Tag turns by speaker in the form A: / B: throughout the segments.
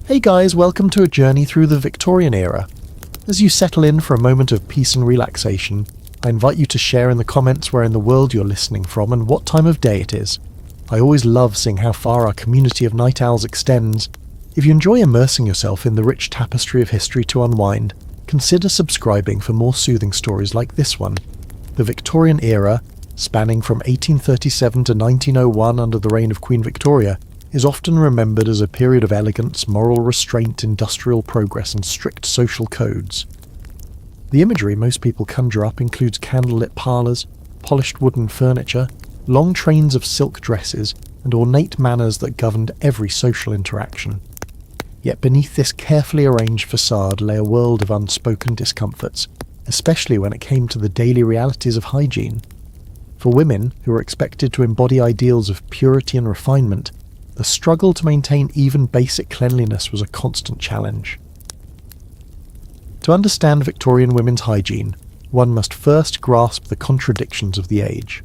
A: Hey guys, welcome to a journey through the Victorian era. As you settle in for a moment of peace and relaxation, I invite you to share in the comments where in the world you're listening from and what time of day it is. I always love seeing how far our community of night owls extends. If you enjoy immersing yourself in the rich tapestry of history to unwind, consider subscribing for more soothing stories like this one. The Victorian era, spanning from 1837 to 1901 under the reign of Queen Victoria, is often remembered as a period of elegance, moral restraint, industrial progress, and strict social codes. The imagery most people conjure up includes candlelit parlours, polished wooden furniture, long trains of silk dresses, and ornate manners that governed every social interaction. Yet beneath this carefully arranged facade lay a world of unspoken discomforts, especially when it came to the daily realities of hygiene. For women, who were expected to embody ideals of purity and refinement, the struggle to maintain even basic cleanliness was a constant challenge. To understand Victorian women's hygiene, one must first grasp the contradictions of the age.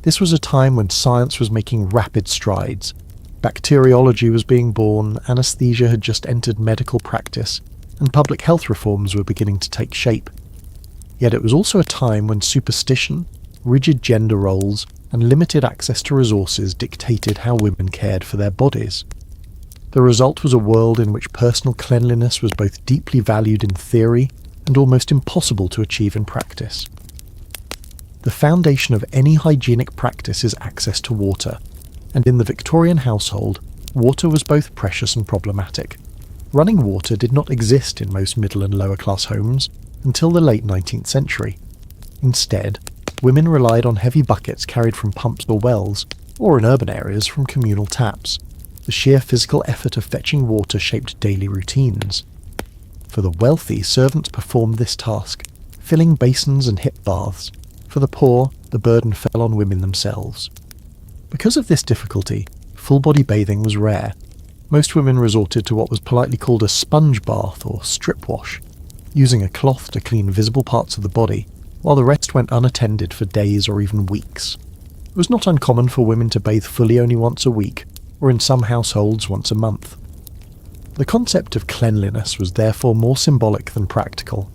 A: This was a time when science was making rapid strides. Bacteriology was being born, anaesthesia had just entered medical practice, and public health reforms were beginning to take shape. Yet it was also a time when superstition, rigid gender roles, and limited access to resources dictated how women cared for their bodies. The result was a world in which personal cleanliness was both deeply valued in theory and almost impossible to achieve in practice. The foundation of any hygienic practice is access to water, and in the Victorian household, water was both precious and problematic. Running water did not exist in most middle and lower class homes until the late 19th century. Instead, women relied on heavy buckets carried from pumps or wells, or in urban areas from communal taps. The sheer physical effort of fetching water shaped daily routines. For the wealthy, servants performed this task, filling basins and hip baths. For the poor, the burden fell on women themselves. Because of this difficulty, full-body bathing was rare. Most women resorted to what was politely called a sponge bath or strip wash, using a cloth to clean visible parts of the body, while the rest went unattended for days or even weeks. It was not uncommon for women to bathe fully only once a week, or in some households once a month. The concept of cleanliness was therefore more symbolic than practical.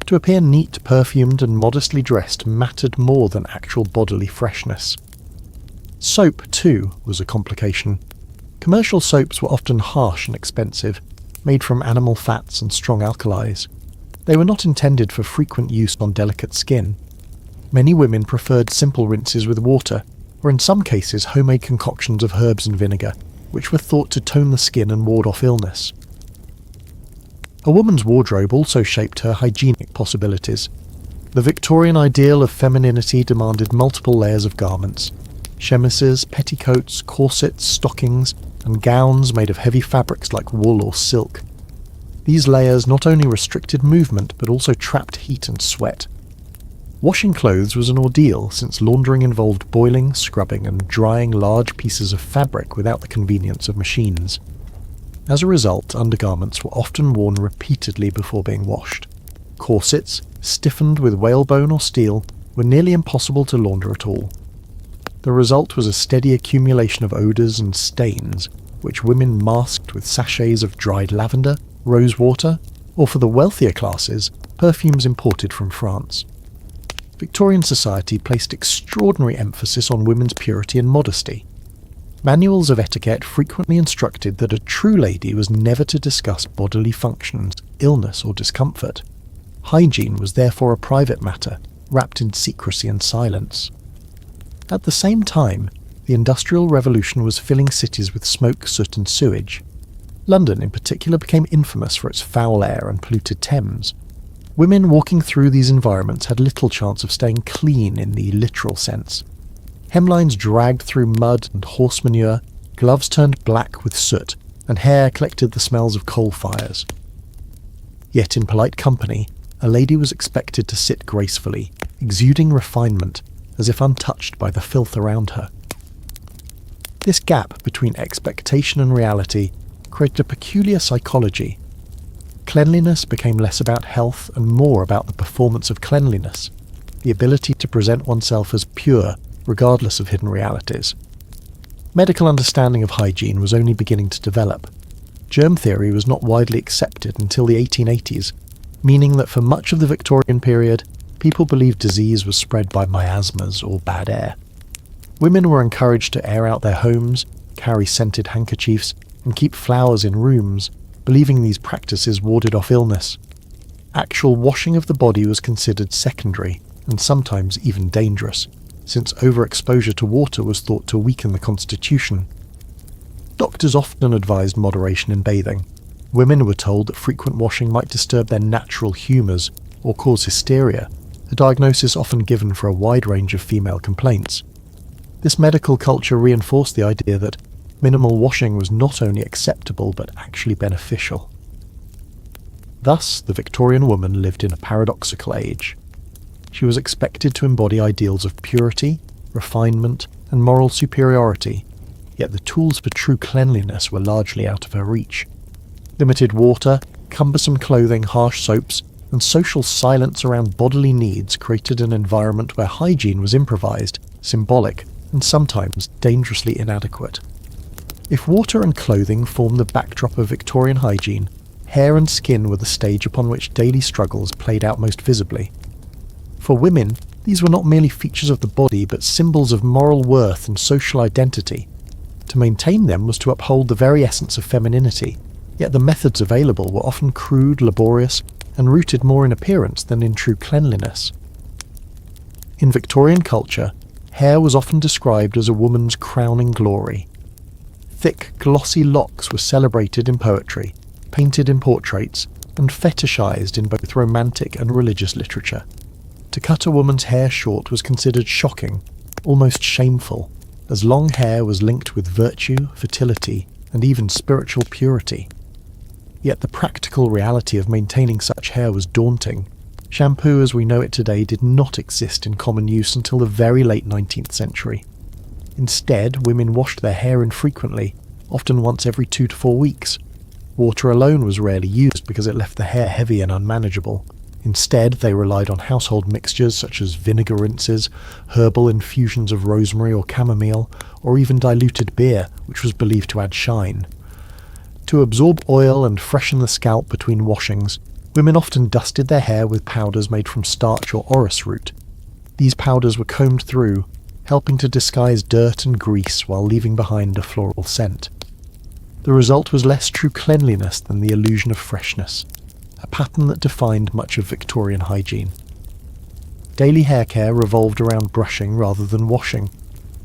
A: To appear neat, perfumed, and modestly dressed mattered more than actual bodily freshness. Soap, too, was a complication. Commercial soaps were often harsh and expensive, made from animal fats and strong alkalis. They were not intended for frequent use on delicate skin. Many women preferred simple rinses with water, or in some cases homemade concoctions of herbs and vinegar, which were thought to tone the skin and ward off illness. A woman's wardrobe also shaped her hygienic possibilities. The Victorian ideal of femininity demanded multiple layers of garments: chemises, petticoats, corsets, stockings, and gowns made of heavy fabrics like wool or silk. These layers not only restricted movement but also trapped heat and sweat. Washing clothes was an ordeal, since laundering involved boiling, scrubbing, and drying large pieces of fabric without the convenience of machines. As a result, undergarments were often worn repeatedly before being washed. Corsets, stiffened with whalebone or steel, were nearly impossible to launder at all. The result was a steady accumulation of odours and stains, which women masked with sachets of dried lavender, rose water, or for the wealthier classes, perfumes imported from France. Victorian society placed extraordinary emphasis on women's purity and modesty. Manuals of etiquette frequently instructed that a true lady was never to discuss bodily functions, illness, or discomfort. Hygiene was therefore a private matter, wrapped in secrecy and silence. At the same time, the Industrial Revolution was filling cities with smoke, soot, and sewage. London in particular became infamous for its foul air and polluted Thames. Women walking through these environments had little chance of staying clean in the literal sense. Hemlines dragged through mud and horse manure, gloves turned black with soot, and hair collected the smells of coal fires. Yet in polite company, a lady was expected to sit gracefully, exuding refinement, as if untouched by the filth around her. This gap between expectation and reality created a peculiar psychology. Cleanliness became less about health and more about the performance of cleanliness, the ability to present oneself as pure regardless of hidden realities. Medical understanding of hygiene was only beginning to develop. Germ theory was not widely accepted until the 1880s, meaning that for much of the Victorian period, people believed disease was spread by miasmas or bad air. Women were encouraged to air out their homes, carry scented handkerchiefs, and keep flowers in rooms, believing these practices warded off illness. Actual washing of the body was considered secondary, and sometimes even dangerous, since overexposure to water was thought to weaken the constitution. Doctors often advised moderation in bathing. Women were told that frequent washing might disturb their natural humours or cause hysteria, a diagnosis often given for a wide range of female complaints. This medical culture reinforced the idea that minimal washing was not only acceptable but actually beneficial. Thus, the Victorian woman lived in a paradoxical age. She was expected to embody ideals of purity, refinement, and moral superiority, yet the tools for true cleanliness were largely out of her reach. Limited water, cumbersome clothing, harsh soaps, and social silence around bodily needs created an environment where hygiene was improvised, symbolic, and sometimes dangerously inadequate. If water and clothing formed the backdrop of Victorian hygiene, hair and skin were the stage upon which daily struggles played out most visibly. For women, these were not merely features of the body but symbols of moral worth and social identity. To maintain them was to uphold the very essence of femininity, yet the methods available were often crude, laborious, and rooted more in appearance than in true cleanliness. In Victorian culture, hair was often described as a woman's crowning glory. Thick, glossy locks were celebrated in poetry, painted in portraits, and fetishized in both romantic and religious literature. To cut a woman's hair short was considered shocking, almost shameful, as long hair was linked with virtue, fertility, and even spiritual purity. Yet the practical reality of maintaining such hair was daunting. Shampoo as we know it today did not exist in common use until the very late 19th century. Instead, women washed their hair infrequently, often once every 2 to 4 weeks. Water alone was rarely used because it left the hair heavy and unmanageable. Instead, they relied on household mixtures such as vinegar rinses, herbal infusions of rosemary or chamomile, or even diluted beer, which was believed to add shine. To absorb oil and freshen the scalp between washings, women often dusted their hair with powders made from starch or orris root. These powders were combed through, helping to disguise dirt and grease while leaving behind a floral scent. The result was less true cleanliness than the illusion of freshness, a pattern that defined much of Victorian hygiene. Daily hair care revolved around brushing rather than washing.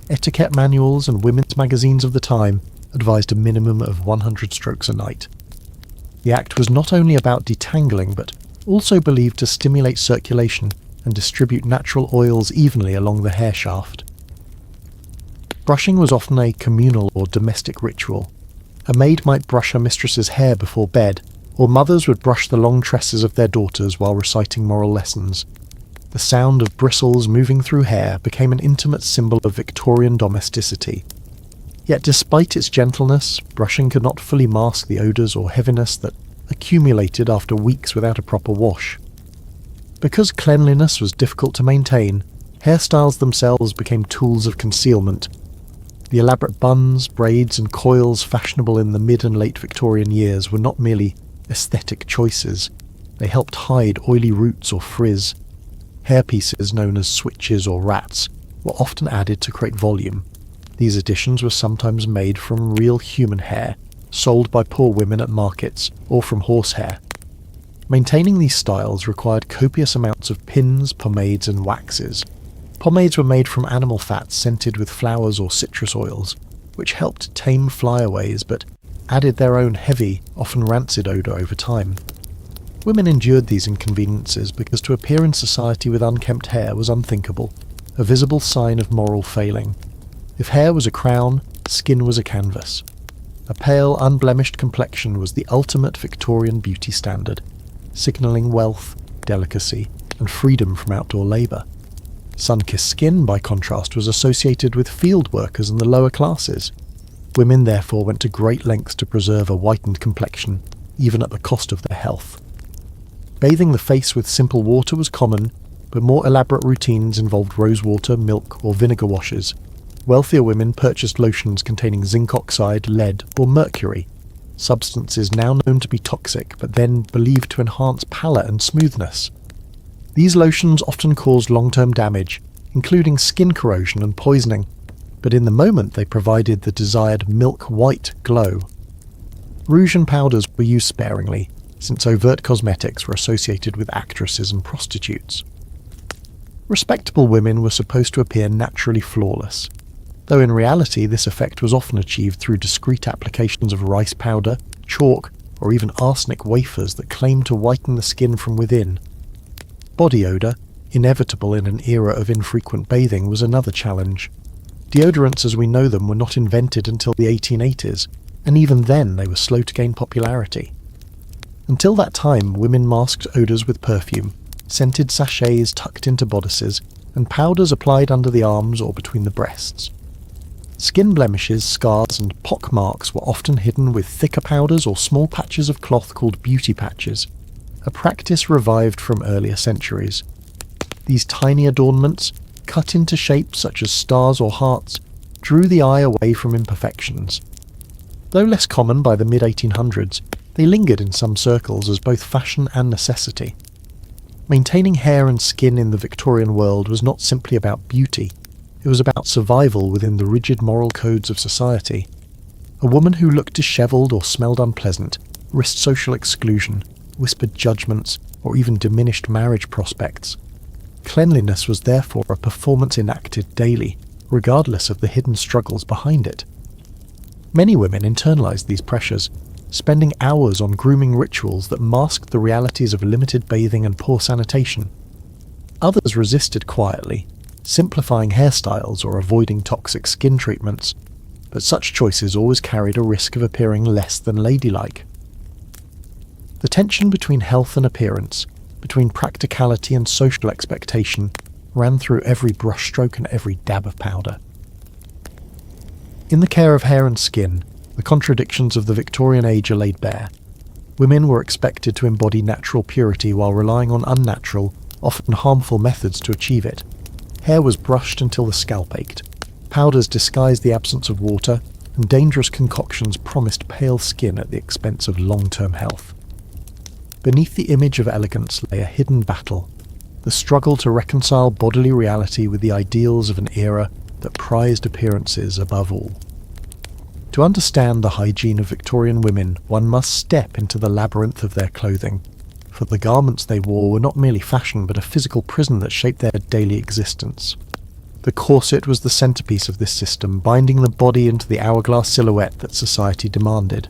A: Etiquette manuals and women's magazines of the time advised a minimum of 100 strokes a night. The act was not only about detangling but also believed to stimulate circulation and distribute natural oils evenly along the hair shaft. Brushing was often a communal or domestic ritual. A maid might brush her mistress's hair before bed, or mothers would brush the long tresses of their daughters while reciting moral lessons. The sound of bristles moving through hair became an intimate symbol of Victorian domesticity. Yet despite its gentleness, brushing could not fully mask the odours or heaviness that accumulated after weeks without a proper wash. Because cleanliness was difficult to maintain, hairstyles themselves became tools of concealment. The elaborate buns, braids and coils fashionable in the mid and late Victorian years were not merely aesthetic choices. They helped hide oily roots or frizz. Hairpieces known as switches or rats were often added to create volume. These additions were sometimes made from real human hair, sold by poor women at markets, or from horsehair. Maintaining these styles required copious amounts of pins, pomades and waxes. Pomades were made from animal fats scented with flowers or citrus oils, which helped tame flyaways but added their own heavy, often rancid odour over time. Women endured these inconveniences because to appear in society with unkempt hair was unthinkable, a visible sign of moral failing. If hair was a crown, skin was a canvas. A pale, unblemished complexion was the ultimate Victorian beauty standard, signalling wealth, delicacy, and freedom from outdoor labour. Sun-kissed skin, by contrast, was associated with field workers and the lower classes. Women therefore went to great lengths to preserve a whitened complexion, even at the cost of their health. Bathing the face with simple water was common, but more elaborate routines involved rosewater, milk, or vinegar washes. Wealthier women purchased lotions containing zinc oxide, lead, or mercury. substances now known to be toxic but then believed to enhance palate and smoothness. These lotions often caused long-term damage, including skin corrosion and poisoning, but in the moment they provided the desired milk-white glow. Rouge and powders were used sparingly, since overt cosmetics were associated with actresses and prostitutes. Respectable women were supposed to appear naturally flawless, though in reality this effect was often achieved through discreet applications of rice powder, chalk, or even arsenic wafers that claimed to whiten the skin from within. Body odour, inevitable in an era of infrequent bathing, was another challenge. Deodorants as we know them were not invented until the 1880s, and even then they were slow to gain popularity. Until that time, women masked odours with perfume, scented sachets tucked into bodices, and powders applied under the arms or between the breasts. Skin blemishes, scars, and pock marks were often hidden with thicker powders or small patches of cloth called beauty patches, a practice revived from earlier centuries. These tiny adornments, cut into shapes such as stars or hearts, drew the eye away from imperfections. Though less common by the mid-1800s, they lingered in some circles as both fashion and necessity. Maintaining hair and skin in the Victorian world was not simply about beauty, it was about survival within the rigid moral codes of society. A woman who looked dishevelled or smelled unpleasant risked social exclusion, whispered judgments, or even diminished marriage prospects. Cleanliness was therefore a performance enacted daily, regardless of the hidden struggles behind it. Many women internalized these pressures, spending hours on grooming rituals that masked the realities of limited bathing and poor sanitation. Others resisted quietly, simplifying hairstyles or avoiding toxic skin treatments, but such choices always carried a risk of appearing less than ladylike. The tension between health and appearance, between practicality and social expectation, ran through every brushstroke and every dab of powder. In the care of hair and skin, the contradictions of the Victorian age are laid bare. Women were expected to embody natural purity while relying on unnatural, often harmful methods to achieve it. Hair was brushed until the scalp ached, powders disguised the absence of water, and dangerous concoctions promised pale skin at the expense of long-term health. Beneath the image of elegance lay a hidden battle, the struggle to reconcile bodily reality with the ideals of an era that prized appearances above all. To understand the hygiene of Victorian women, one must step into the labyrinth of their clothing, for the garments they wore were not merely fashion but a physical prison that shaped their daily existence. The corset was the centerpiece of this system, binding the body into the hourglass silhouette that society demanded.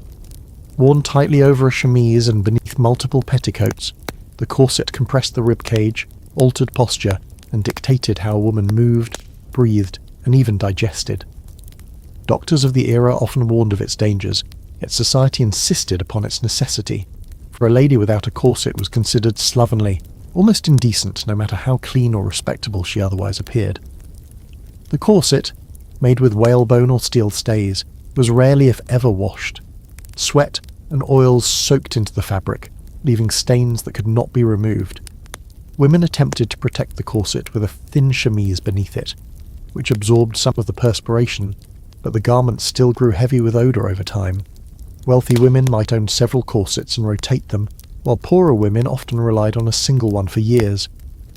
A: Worn tightly over a chemise and beneath multiple petticoats, the corset compressed the ribcage, altered posture, and dictated how a woman moved, breathed, and even digested. Doctors of the era often warned of its dangers, yet society insisted upon its necessity, for a lady without a corset was considered slovenly, almost indecent no matter how clean or respectable she otherwise appeared. The corset, made with whalebone or steel stays, was rarely if ever washed. Sweat and oils soaked into the fabric, leaving stains that could not be removed. Women attempted to protect the corset with a thin chemise beneath it, which absorbed some of the perspiration, but the garment still grew heavy with odour over time. Wealthy women might own several corsets and rotate them, while poorer women often relied on a single one for years,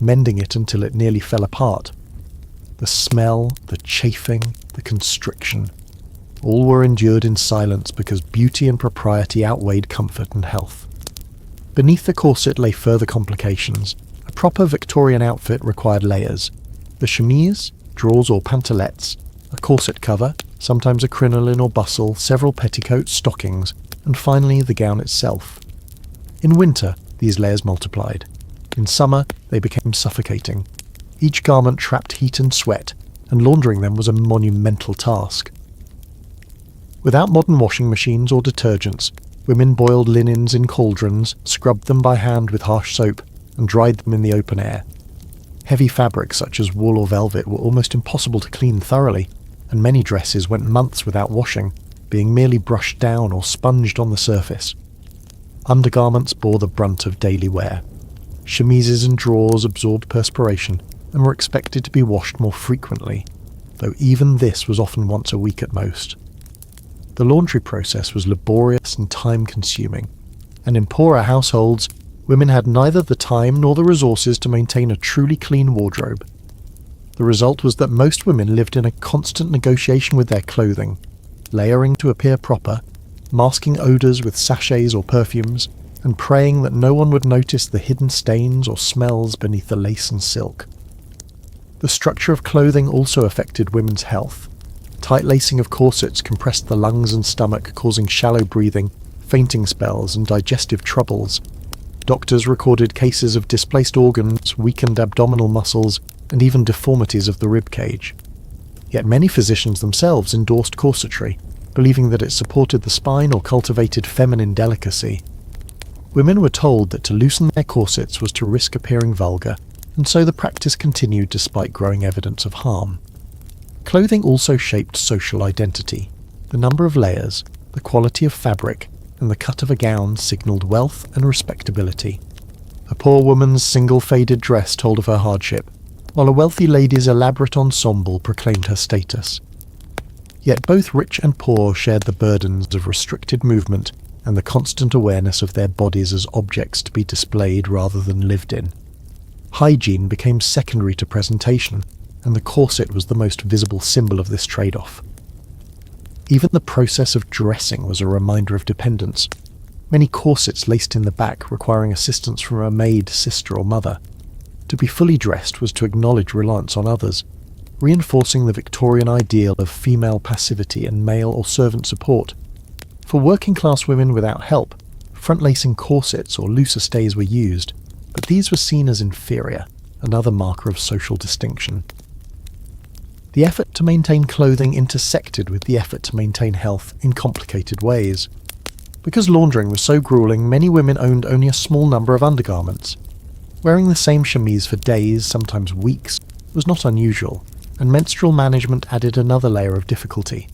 A: mending it until it nearly fell apart. The smell, the chafing, the constriction, all were endured in silence because beauty and propriety outweighed comfort and health. Beneath the corset lay further complications. A proper Victorian outfit required layers: the chemise, drawers or pantalettes, a corset cover, sometimes a crinoline or bustle, several petticoats, stockings, and finally the gown itself. In winter, these layers multiplied. In summer, they became suffocating. Each garment trapped heat and sweat, and laundering them was a monumental task. Without modern washing machines or detergents, women boiled linens in cauldrons, scrubbed them by hand with harsh soap, and dried them in the open air. Heavy fabrics such as wool or velvet were almost impossible to clean thoroughly, and many dresses went months without washing, being merely brushed down or sponged on the surface. Undergarments bore the brunt of daily wear. Chemises and drawers absorbed perspiration and were expected to be washed more frequently, though even this was often once a week at most. The laundry process was laborious and time-consuming, and in poorer households, women had neither the time nor the resources to maintain a truly clean wardrobe. The result was that most women lived in a constant negotiation with their clothing, layering to appear proper, masking odours with sachets or perfumes, and praying that no one would notice the hidden stains or smells beneath the lace and silk. The structure of clothing also affected women's health. Tight lacing of corsets compressed the lungs and stomach, causing shallow breathing, fainting spells, and digestive troubles. Doctors recorded cases of displaced organs, weakened abdominal muscles, and even deformities of the rib cage. Yet many physicians themselves endorsed corsetry, believing that it supported the spine or cultivated feminine delicacy. Women were told that to loosen their corsets was to risk appearing vulgar, and so the practice continued despite growing evidence of harm. Clothing also shaped social identity. The number of layers, the quality of fabric, and the cut of a gown signalled wealth and respectability. A poor woman's single faded dress told of her hardship, while a wealthy lady's elaborate ensemble proclaimed her status. Yet both rich and poor shared the burdens of restricted movement and the constant awareness of their bodies as objects to be displayed rather than lived in. Hygiene became secondary to presentation, and the corset was the most visible symbol of this trade-off. Even the process of dressing was a reminder of dependence. Many corsets laced in the back, requiring assistance from a maid, sister, or mother. To be fully dressed was to acknowledge reliance on others, reinforcing the Victorian ideal of female passivity and male or servant support. For working-class women without help, front-lacing corsets or looser stays were used, but these were seen as inferior, another marker of social distinction. The effort to maintain clothing intersected with the effort to maintain health in complicated ways. Because laundering was so grueling, many women owned only a small number of undergarments. Wearing the same chemise for days, sometimes weeks, was not unusual, and menstrual management added another layer of difficulty.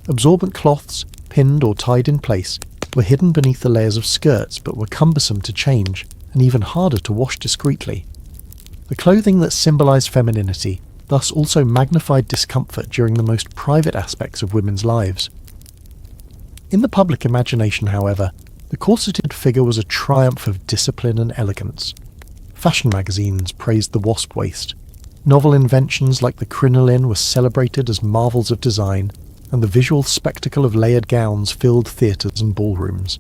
A: Absorbent cloths, pinned or tied in place, were hidden beneath the layers of skirts but were cumbersome to change and even harder to wash discreetly. The clothing that symbolized femininity thus also magnified discomfort during the most private aspects of women's lives. In the public imagination, however, the corseted figure was a triumph of discipline and elegance. Fashion magazines praised the wasp waist. Novel inventions like the crinoline were celebrated as marvels of design, and the visual spectacle of layered gowns filled theatres and ballrooms.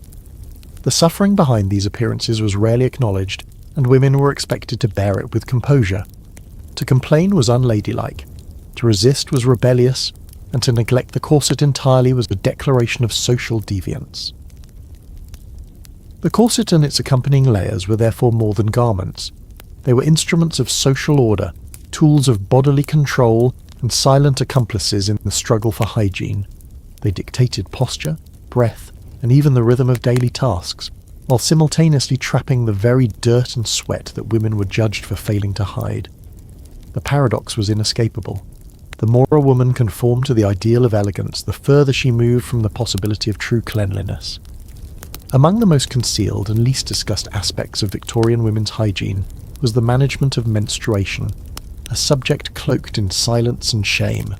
A: The suffering behind these appearances was rarely acknowledged, and women were expected to bear it with composure. To complain was unladylike, to resist was rebellious, and to neglect the corset entirely was a declaration of social deviance. The corset and its accompanying layers were therefore more than garments. They were instruments of social order, tools of bodily control, and silent accomplices in the struggle for hygiene. They dictated posture, breath, and even the rhythm of daily tasks, while simultaneously trapping the very dirt and sweat that women were judged for failing to hide. The paradox was inescapable. The more a woman conformed to the ideal of elegance, the further she moved from the possibility of true cleanliness. Among the most concealed and least discussed aspects of Victorian women's hygiene was the management of menstruation, a subject cloaked in silence and shame.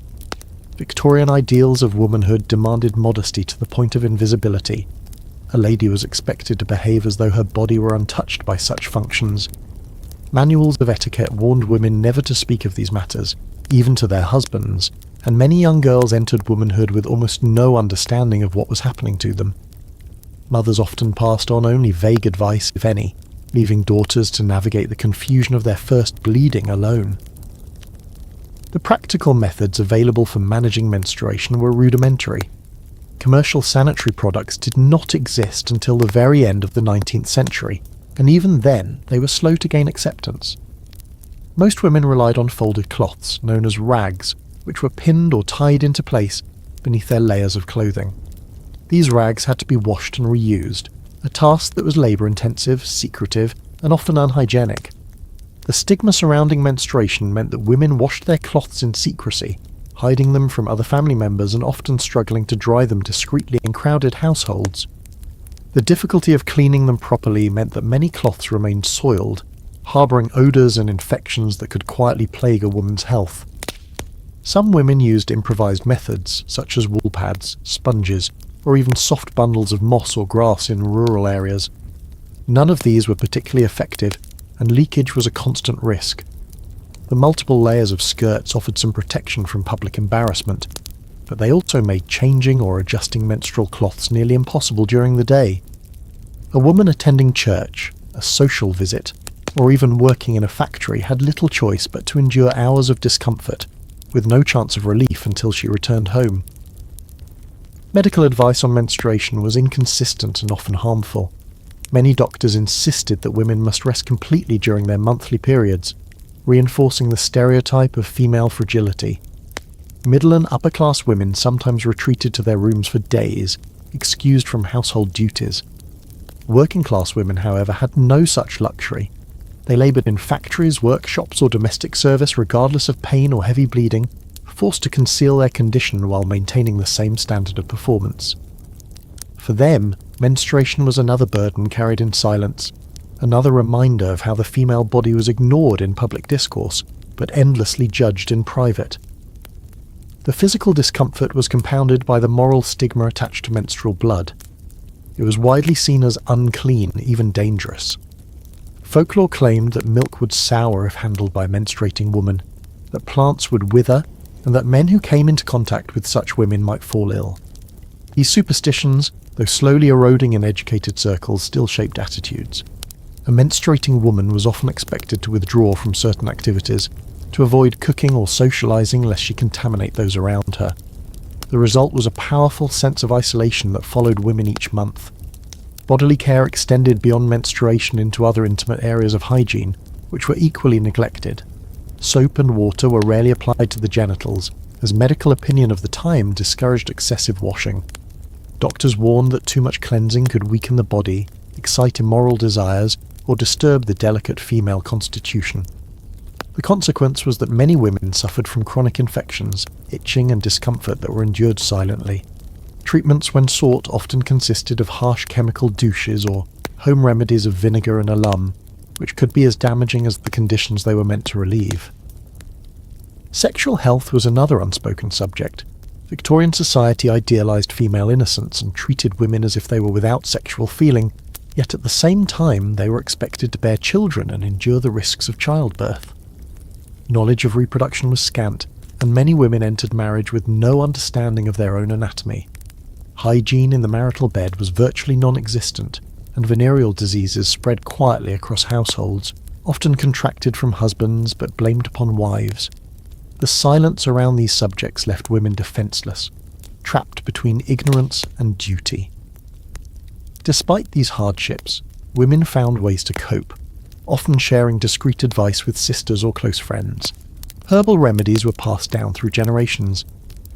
A: Victorian ideals of womanhood demanded modesty to the point of invisibility. A lady was expected to behave as though her body were untouched by such functions. Manuals of etiquette warned women never to speak of these matters, even to their husbands, and many young girls entered womanhood with almost no understanding of what was happening to them. Mothers often passed on only vague advice, if any, leaving daughters to navigate the confusion of their first bleeding alone. The practical methods available for managing menstruation were rudimentary. Commercial sanitary products did not exist until the very end of the 19th century, and even then they were slow to gain acceptance. Most women relied on folded cloths, known as rags, which were pinned or tied into place beneath their layers of clothing. These rags had to be washed and reused, a task that was labour-intensive, secretive, and often unhygienic. The stigma surrounding menstruation meant that women washed their cloths in secrecy, hiding them from other family members and often struggling to dry them discreetly in crowded households. The difficulty of cleaning them properly meant that many cloths remained soiled, harbouring odours and infections that could quietly plague a woman's health. Some women used improvised methods, such as wool pads, sponges, or even soft bundles of moss or grass in rural areas. None of these were particularly effective, and leakage was a constant risk. The multiple layers of skirts offered some protection from public embarrassment, but they also made changing or adjusting menstrual cloths nearly impossible during the day. A woman attending church, a social visit, or even working in a factory had little choice but to endure hours of discomfort, with no chance of relief until she returned home. Medical advice on menstruation was inconsistent and often harmful. Many doctors insisted that women must rest completely during their monthly periods, reinforcing the stereotype of female fragility. Middle and upper-class women sometimes retreated to their rooms for days, excused from household duties. Working-class women, however, had no such luxury. They laboured in factories, workshops, or domestic service regardless of pain or heavy bleeding, forced to conceal their condition while maintaining the same standard of performance. For them, menstruation was another burden carried in silence, another reminder of how the female body was ignored in public discourse, but endlessly judged in private. The physical discomfort was compounded by the moral stigma attached to menstrual blood. It was widely seen as unclean, even dangerous. Folklore claimed that milk would sour if handled by a menstruating woman, that plants would wither, and that men who came into contact with such women might fall ill. These superstitions, though slowly eroding in educated circles, still shaped attitudes. A menstruating woman was often expected to withdraw from certain activities, to avoid cooking or socializing lest she contaminate those around her. The result was a powerful sense of isolation that followed women each month. Bodily care extended beyond menstruation into other intimate areas of hygiene, which were equally neglected. Soap and water were rarely applied to the genitals, as medical opinion of the time discouraged excessive washing. Doctors warned that too much cleansing could weaken the body, excite immoral desires, or disturb the delicate female constitution. The consequence was that many women suffered from chronic infections, itching and discomfort that were endured silently. Treatments when sought often consisted of harsh chemical douches or home remedies of vinegar and alum, which could be as damaging as the conditions they were meant to relieve. Sexual health was another unspoken subject. Victorian society idealised female innocence and treated women as if they were without sexual feeling, yet at the same time they were expected to bear children and endure the risks of childbirth. Knowledge of reproduction was scant, and many women entered marriage with no understanding of their own anatomy. Hygiene in the marital bed was virtually non-existent, and venereal diseases spread quietly across households, often contracted from husbands but blamed upon wives. The silence around these subjects left women defenceless, trapped between ignorance and duty. Despite these hardships, women found ways to cope, often sharing discreet advice with sisters or close friends. Herbal remedies were passed down through generations: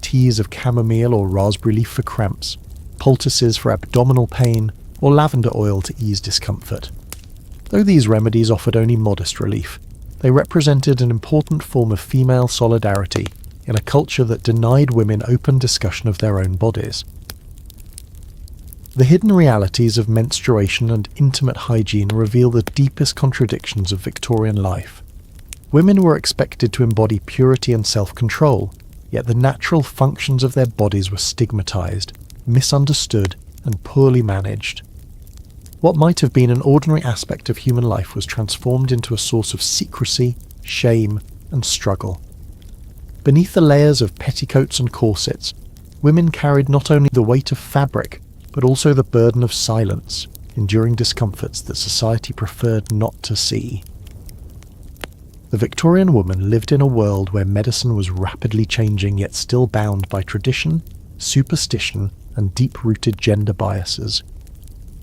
A: teas of chamomile or raspberry leaf for cramps, poultices for abdominal pain, or lavender oil to ease discomfort. Though these remedies offered only modest relief, they represented an important form of female solidarity in a culture that denied women open discussion of their own bodies. The hidden realities of menstruation and intimate hygiene reveal the deepest contradictions of Victorian life. Women were expected to embody purity and self-control, yet the natural functions of their bodies were stigmatized, misunderstood, and poorly managed. What might have been an ordinary aspect of human life was transformed into a source of secrecy, shame, and struggle. Beneath the layers of petticoats and corsets, women carried not only the weight of fabric, but also the burden of silence, enduring discomforts that society preferred not to see. The Victorian woman lived in a world where medicine was rapidly changing yet still bound by tradition, superstition, and deep-rooted gender biases.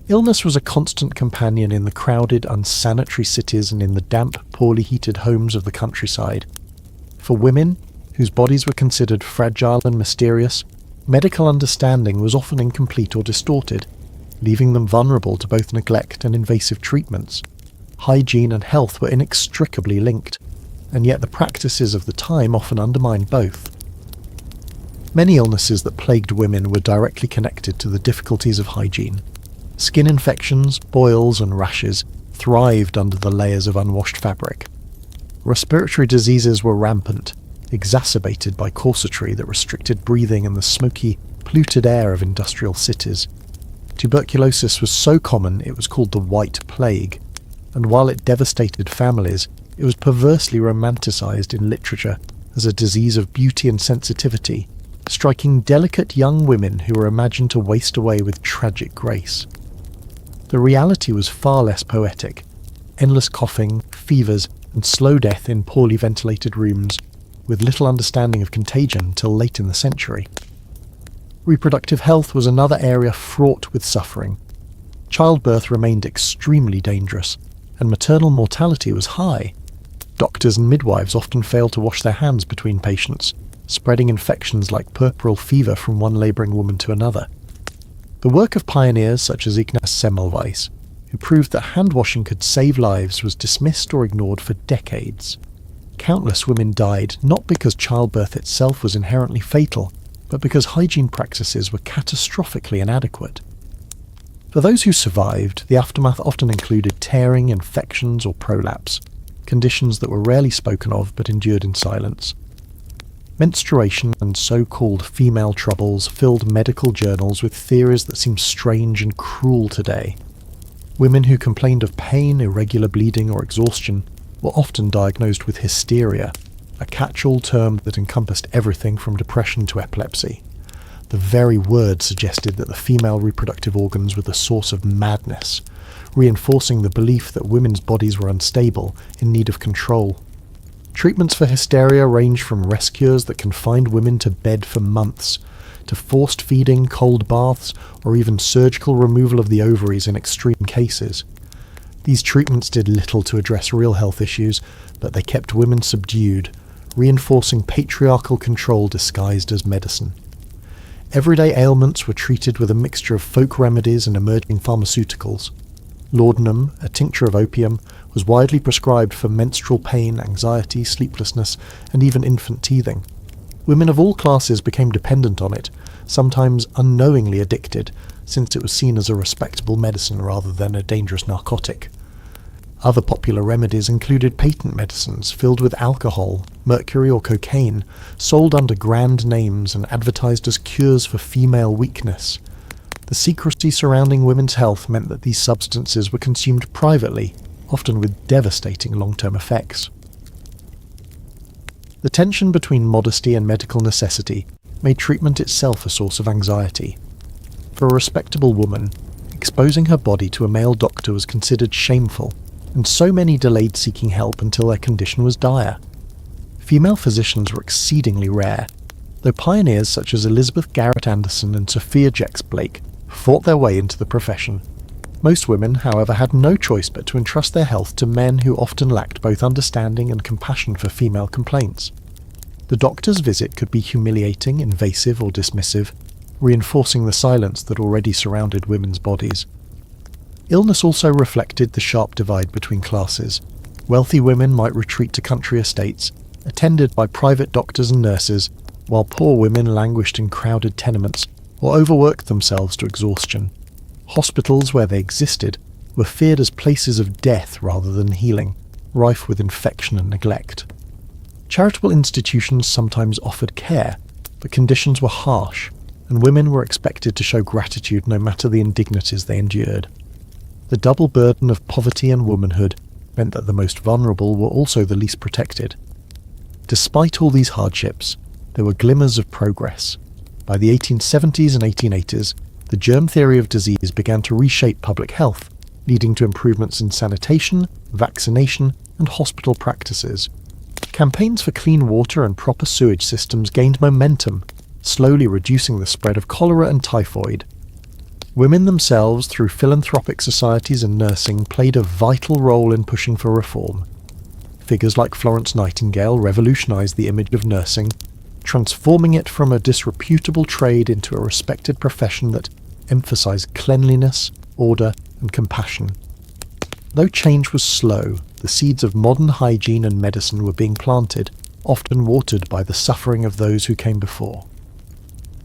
A: Illness was a constant companion in the crowded, unsanitary cities and in the damp, poorly heated homes of the countryside. For women, whose bodies were considered fragile and mysterious, medical understanding was often incomplete or distorted, leaving them vulnerable to both neglect and invasive treatments. Hygiene and health were inextricably linked, and yet the practices of the time often undermined both. Many illnesses that plagued women were directly connected to the difficulties of hygiene. Skin infections, boils, and rashes thrived under the layers of unwashed fabric. Respiratory diseases were rampant, exacerbated by corsetry that restricted breathing in the smoky, polluted air of industrial cities. Tuberculosis was so common it was called the White Plague, and while it devastated families, it was perversely romanticised in literature as a disease of beauty and sensitivity, striking delicate young women who were imagined to waste away with tragic grace. The reality was far less poetic. Endless coughing, fevers, and slow death in poorly ventilated rooms, with little understanding of contagion till late in the century. Reproductive health was another area fraught with suffering. Childbirth remained extremely dangerous, and maternal mortality was high. Doctors and midwives often failed to wash their hands between patients, spreading infections like puerperal fever from one labouring woman to another. The work of pioneers such as Ignaz Semmelweis, who proved that hand-washing could save lives, was dismissed or ignored for decades. Countless women died not because childbirth itself was inherently fatal, but because hygiene practices were catastrophically inadequate. For those who survived, the aftermath often included tearing, infections, or prolapse, conditions that were rarely spoken of but endured in silence. Menstruation and so-called female troubles filled medical journals with theories that seem strange and cruel today. Women who complained of pain, irregular bleeding, or exhaustion were often diagnosed with hysteria, a catch-all term that encompassed everything from depression to epilepsy. The very word suggested that the female reproductive organs were the source of madness, reinforcing the belief that women's bodies were unstable, in need of control. Treatments for hysteria range from rest cures that confined women to bed for months, to forced feeding, cold baths, or even surgical removal of the ovaries in extreme cases. These treatments did little to address real health issues, but they kept women subdued, reinforcing patriarchal control disguised as medicine. Everyday ailments were treated with a mixture of folk remedies and emerging pharmaceuticals. Laudanum, a tincture of opium, was widely prescribed for menstrual pain, anxiety, sleeplessness, and even infant teething. Women of all classes became dependent on it, sometimes unknowingly addicted, since it was seen as a respectable medicine rather than a dangerous narcotic. Other popular remedies included patent medicines filled with alcohol, mercury or cocaine, sold under grand names and advertised as cures for female weakness. The secrecy surrounding women's health meant that these substances were consumed privately, often with devastating long-term effects. The tension between modesty and medical necessity made treatment itself a source of anxiety. For a respectable woman, exposing her body to a male doctor was considered shameful, and so many delayed seeking help until their condition was dire. Female physicians were exceedingly rare, though pioneers such as Elizabeth Garrett Anderson and Sophia Jex Blake fought their way into the profession. Most women, however, had no choice but to entrust their health to men who often lacked both understanding and compassion for female complaints. The doctor's visit could be humiliating, invasive, or dismissive, reinforcing the silence that already surrounded women's bodies. Illness also reflected the sharp divide between classes. Wealthy women might retreat to country estates, attended by private doctors and nurses, while poor women languished in crowded tenements or overworked themselves to exhaustion. Hospitals, where they existed, were feared as places of death rather than healing, rife with infection and neglect. Charitable institutions sometimes offered care, but conditions were harsh, and women were expected to show gratitude no matter the indignities they endured. The double burden of poverty and womanhood meant that the most vulnerable were also the least protected. Despite all these hardships, there were glimmers of progress. By the 1870s and 1880s, the germ theory of disease began to reshape public health, leading to improvements in sanitation, vaccination, and hospital practices. Campaigns for clean water and proper sewage systems gained momentum, slowly reducing the spread of cholera and typhoid. Women themselves, through philanthropic societies and nursing, played a vital role in pushing for reform. Figures like Florence Nightingale revolutionized the image of nursing, transforming it from a disreputable trade into a respected profession that emphasized cleanliness, order, and compassion. Though change was slow, the seeds of modern hygiene and medicine were being planted, often watered by the suffering of those who came before.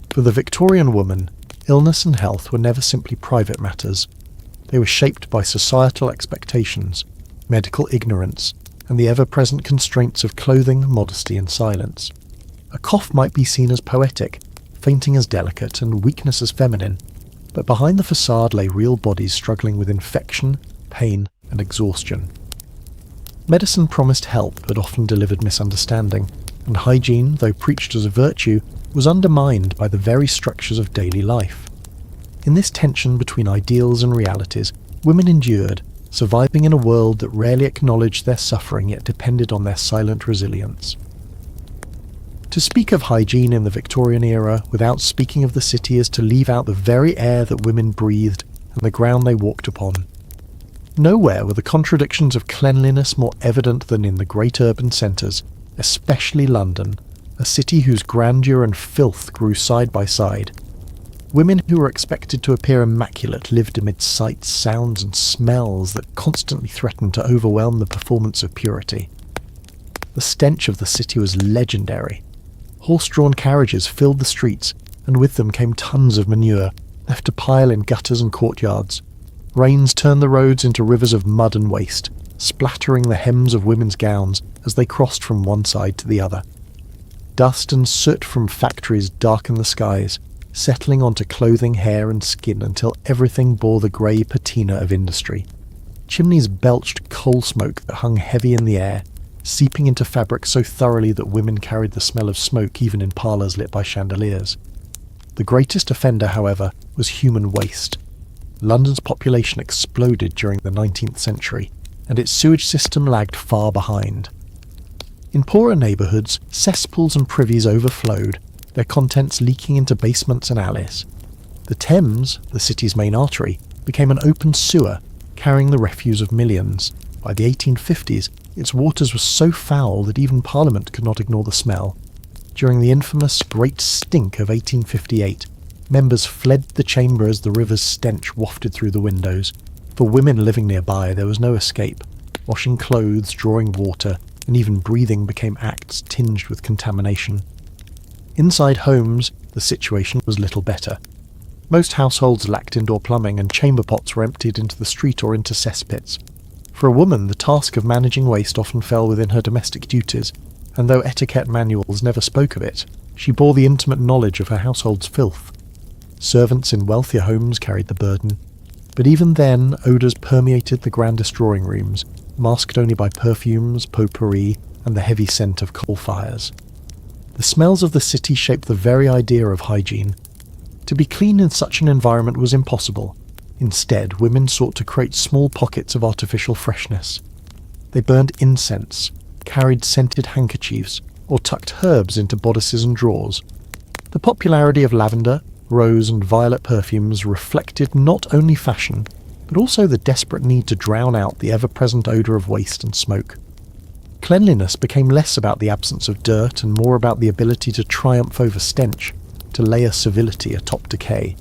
A: For the Victorian woman, illness and health were never simply private matters. They were shaped by societal expectations, medical ignorance, and the ever-present constraints of clothing, modesty, and silence. A cough might be seen as poetic, fainting as delicate, and weakness as feminine, but behind the facade lay real bodies struggling with infection, pain, and exhaustion. Medicine promised help but often delivered misunderstanding, and hygiene, though preached as a virtue, was undermined by the very structures of daily life. In this tension between ideals and realities, women endured, surviving in a world that rarely acknowledged their suffering yet depended on their silent resilience. To speak of hygiene in the Victorian era without speaking of the city is to leave out the very air that women breathed and the ground they walked upon. Nowhere were the contradictions of cleanliness more evident than in the great urban centres, especially London, a city whose grandeur and filth grew side by side. Women who were expected to appear immaculate lived amid sights, sounds and smells that constantly threatened to overwhelm the performance of purity. The stench of the city was legendary. Horse-drawn carriages filled the streets, and with them came tons of manure, left to pile in gutters and courtyards. Rains turned the roads into rivers of mud and waste, splattering the hems of women's gowns as they crossed from one side to the other. Dust and soot from factories darkened the skies, settling onto clothing, hair and skin until everything bore the grey patina of industry. Chimneys belched coal smoke that hung heavy in the air, seeping into fabric so thoroughly that women carried the smell of smoke even in parlours lit by chandeliers. The greatest offender, however, was human waste. London's population exploded during the 19th century, and its sewage system lagged far behind. In poorer neighbourhoods, cesspools and privies overflowed, their contents leaking into basements and alleys. The Thames, the city's main artery, became an open sewer, carrying the refuse of millions. By the 1850s, its waters were so foul that even Parliament could not ignore the smell. During the infamous Great Stink of 1858, members fled the chamber as the river's stench wafted through the windows. For women living nearby, there was no escape. Washing clothes, drawing water, and even breathing became acts tinged with contamination. Inside homes, the situation was little better. Most households lacked indoor plumbing, and chamber pots were emptied into the street or into cesspits. For a woman, the task of managing waste often fell within her domestic duties, and though etiquette manuals never spoke of it, she bore the intimate knowledge of her household's filth. Servants in wealthier homes carried the burden, but even then odours permeated the grandest drawing rooms, masked only by perfumes, potpourri, and the heavy scent of coal fires. The smells of the city shaped the very idea of hygiene. To be clean in such an environment was impossible. Instead, women sought to create small pockets of artificial freshness. They burned incense, carried scented handkerchiefs, or tucked herbs into bodices and drawers. The popularity of lavender, rose and violet perfumes reflected not only fashion, but also the desperate need to drown out the ever-present odour of waste and smoke. Cleanliness became less about the absence of dirt and more about the ability to triumph over stench, to layer civility atop decay.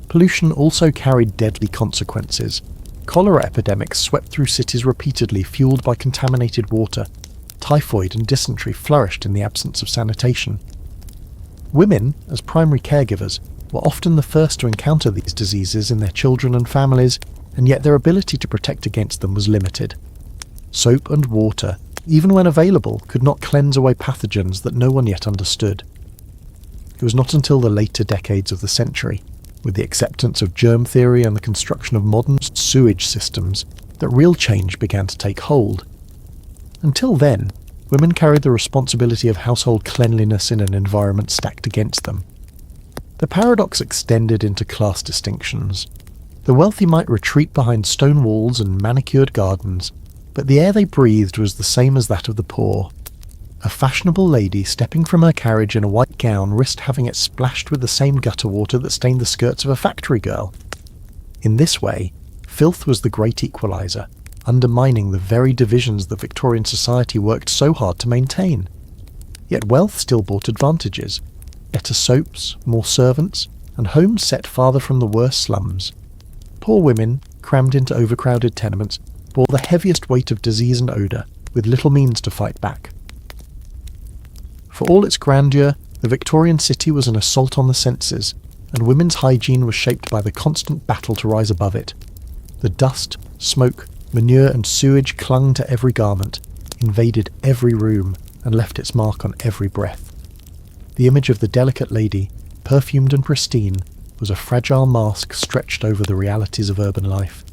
A: Pollution also carried deadly consequences. Cholera epidemics swept through cities repeatedly, fueled by contaminated water. Typhoid and dysentery flourished in the absence of sanitation. Women, as primary caregivers, were often the first to encounter these diseases in their children and families, and yet their ability to protect against them was limited. Soap and water, even when available, could not cleanse away pathogens that no one yet understood. It was not until the later decades of the century, with the acceptance of germ theory and the construction of modern sewage systems, that real change began to take hold. Until then, women carried the responsibility of household cleanliness in an environment stacked against them. The paradox extended into class distinctions. The wealthy might retreat behind stone walls and manicured gardens, but the air they breathed was the same as that of the poor. A fashionable lady stepping from her carriage in a white gown risked having it splashed with the same gutter water that stained the skirts of a factory girl. In this way, filth was the great equaliser, undermining the very divisions that Victorian society worked so hard to maintain. Yet wealth still brought advantages: better soaps, more servants, and homes set farther from the worst slums. Poor women, crammed into overcrowded tenements, bore the heaviest weight of disease and odour, with little means to fight back. For all its grandeur, the Victorian city was an assault on the senses, and women's hygiene was shaped by the constant battle to rise above it. The dust, smoke, manure and sewage clung to every garment, invaded every room, and left its mark on every breath. The image of the delicate lady, perfumed and pristine, was a fragile mask stretched over the realities of urban life.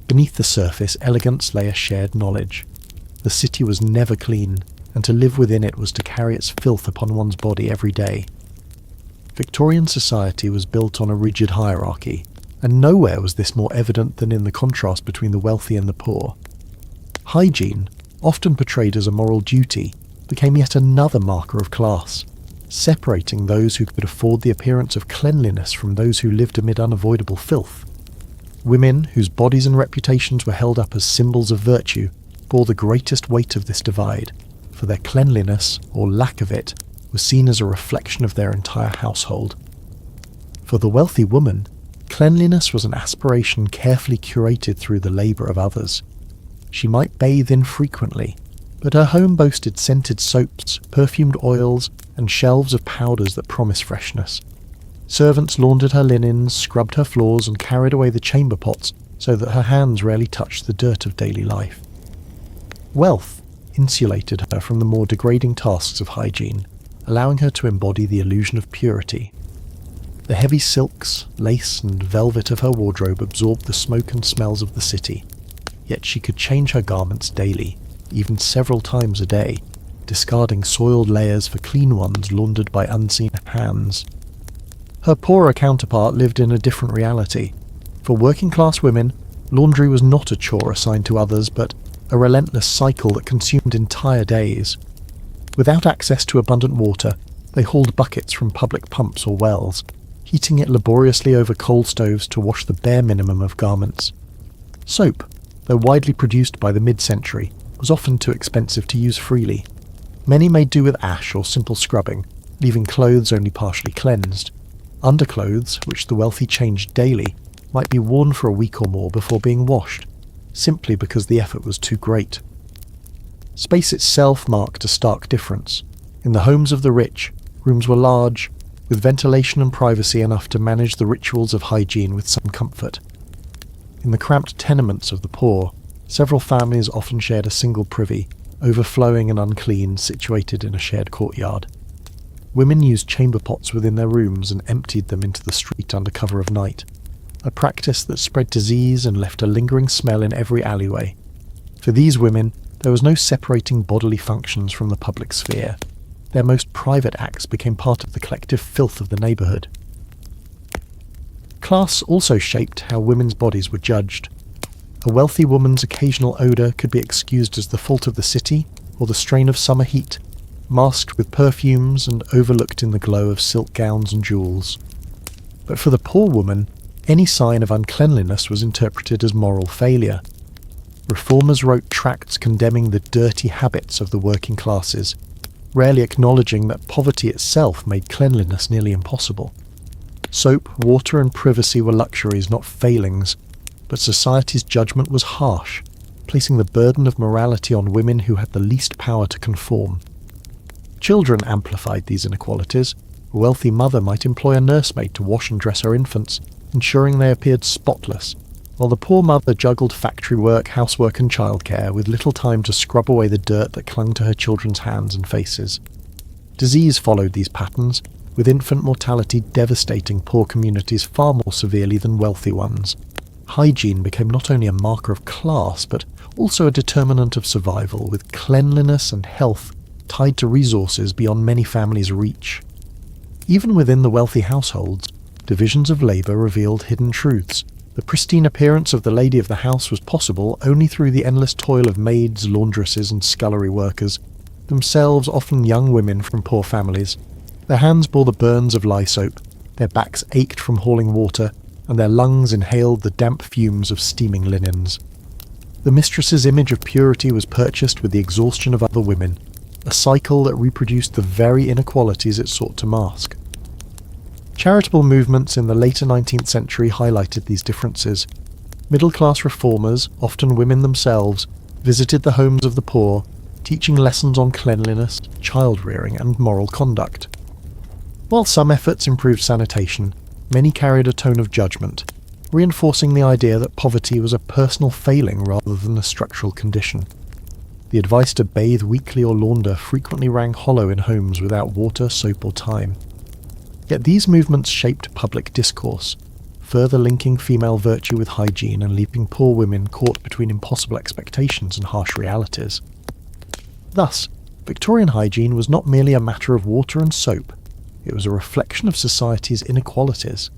A: Beneath the surface, elegance lay a shared knowledge. The city was never clean, and to live within it was to carry its filth upon one's body every day. Victorian society was built on a rigid hierarchy, and nowhere was this more evident than in the contrast between the wealthy and the poor. Hygiene, often portrayed as a moral duty, became yet another marker of class, separating those who could afford the appearance of cleanliness from those who lived amid unavoidable filth. Women, whose bodies and reputations were held up as symbols of virtue, bore the greatest weight of this divide, for their cleanliness, or lack of it, was seen as a reflection of their entire household. For the wealthy woman, cleanliness was an aspiration carefully curated through the labour of others. She might bathe infrequently, but her home boasted scented soaps, perfumed oils, and shelves of powders that promise freshness. Servants laundered her linens, scrubbed her floors, and carried away the chamber pots so that her hands rarely touched the dirt of daily life. Wealth insulated her from the more degrading tasks of hygiene, allowing her to embody the illusion of purity. The heavy silks, lace, and velvet of her wardrobe absorbed the smoke and smells of the city, yet she could change her garments daily, even several times a day, discarding soiled layers for clean ones laundered by unseen hands. Her poorer counterpart lived in a different reality. For working-class women, laundry was not a chore assigned to others, but a relentless cycle that consumed entire days. Without access to abundant water, they hauled buckets from public pumps or wells, heating it laboriously over coal stoves to wash the bare minimum of garments. Soap, though widely produced by the mid-century, was often too expensive to use freely. Many made do with ash or simple scrubbing, leaving clothes only partially cleansed. Underclothes, which the wealthy changed daily, might be worn for a week or more before being washed, simply because the effort was too great. Space itself marked a stark difference. In the homes of the rich, rooms were large, with ventilation and privacy enough to manage the rituals of hygiene with some comfort. In the cramped tenements of the poor, several families often shared a single privy, overflowing and unclean, situated in a shared courtyard. Women used chamber pots within their rooms and emptied them into the street under cover of night, a practice that spread disease and left a lingering smell in every alleyway. For these women, there was no separating bodily functions from the public sphere. Their most private acts became part of the collective filth of the neighbourhood. Class also shaped how women's bodies were judged. A wealthy woman's occasional odour could be excused as the fault of the city or the strain of summer heat, masked with perfumes and overlooked in the glow of silk gowns and jewels. But for the poor woman, any sign of uncleanliness was interpreted as moral failure. Reformers wrote tracts condemning the dirty habits of the working classes, rarely acknowledging that poverty itself made cleanliness nearly impossible. Soap, water, and privacy were luxuries, not failings, but society's judgment was harsh, placing the burden of morality on women who had the least power to conform. Children amplified these inequalities. A wealthy mother might employ a nursemaid to wash and dress her infants, ensuring they appeared spotless, while the poor mother juggled factory work, housework, and childcare with little time to scrub away the dirt that clung to her children's hands and faces. Disease followed these patterns, with infant mortality devastating poor communities far more severely than wealthy ones. Hygiene became not only a marker of class, but also a determinant of survival, with cleanliness and health tied to resources beyond many families' reach. Even within the wealthy households, divisions of labour revealed hidden truths. The pristine appearance of the lady of the house was possible only through the endless toil of maids, laundresses, and scullery workers, themselves often young women from poor families. Their hands bore the burns of lye soap, their backs ached from hauling water, and their lungs inhaled the damp fumes of steaming linens. The mistress's image of purity was purchased with the exhaustion of other women, a cycle that reproduced the very inequalities it sought to mask. Charitable movements in the later 19th century highlighted these differences. Middle-class reformers, often women themselves, visited the homes of the poor, teaching lessons on cleanliness, child-rearing, and moral conduct. While some efforts improved sanitation, many carried a tone of judgment, reinforcing the idea that poverty was a personal failing rather than a structural condition. The advice to bathe weekly or launder frequently rang hollow in homes without water, soap or time. Yet these movements shaped public discourse, further linking female virtue with hygiene and leaving poor women caught between impossible expectations and harsh realities. Thus, Victorian hygiene was not merely a matter of water and soap, it was a reflection of society's inequalities.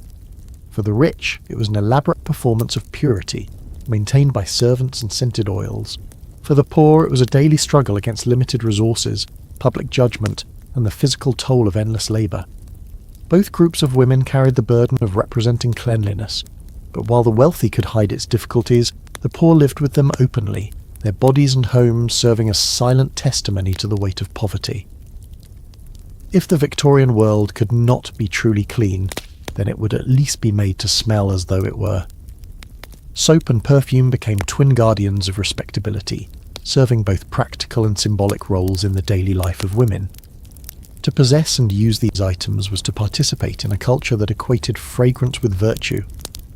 A: For the rich, it was an elaborate performance of purity, maintained by servants and scented oils. For the poor, it was a daily struggle against limited resources, public judgment, and the physical toll of endless labour. Both groups of women carried the burden of representing cleanliness, but while the wealthy could hide its difficulties, the poor lived with them openly, their bodies and homes serving as silent testimony to the weight of poverty. If the Victorian world could not be truly clean, then it would at least be made to smell as though it were. Soap and perfume became twin guardians of respectability, serving both practical and symbolic roles in the daily life of women. To possess and use these items was to participate in a culture that equated fragrance with virtue,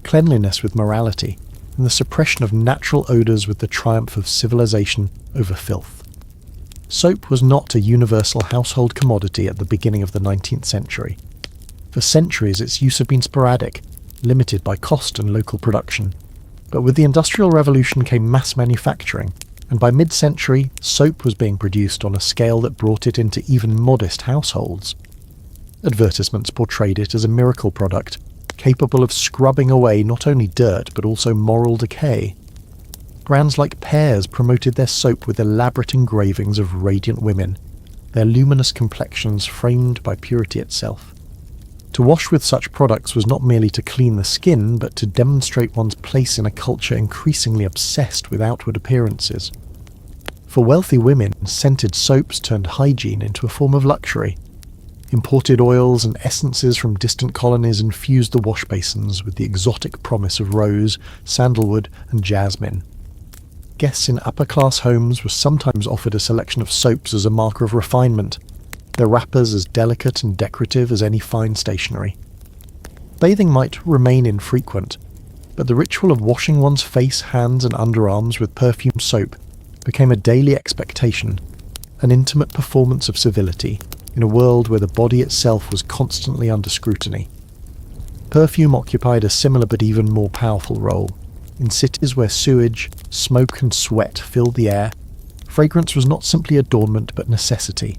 A: cleanliness with morality, and the suppression of natural odours with the triumph of civilization over filth. Soap was not a universal household commodity at the beginning of the 19th century. For centuries its use had been sporadic, limited by cost and local production. But with the Industrial Revolution came mass manufacturing, and by mid-century, soap was being produced on a scale that brought it into even modest households. Advertisements portrayed it as a miracle product, capable of scrubbing away not only dirt but also moral decay. Brands like Pears promoted their soap with elaborate engravings of radiant women, their luminous complexions framed by purity itself. To wash with such products was not merely to clean the skin, but to demonstrate one's place in a culture increasingly obsessed with outward appearances. For wealthy women, scented soaps turned hygiene into a form of luxury. Imported oils and essences from distant colonies infused the wash basins with the exotic promise of rose, sandalwood, and jasmine. Guests in upper-class homes were sometimes offered a selection of soaps as a marker of refinement, their wrappers as delicate and decorative as any fine stationery. Bathing might remain infrequent, but the ritual of washing one's face, hands and underarms with perfumed soap became a daily expectation, an intimate performance of civility in a world where the body itself was constantly under scrutiny. Perfume occupied a similar but even more powerful role. In cities where sewage, smoke and sweat filled the air, fragrance was not simply adornment but necessity.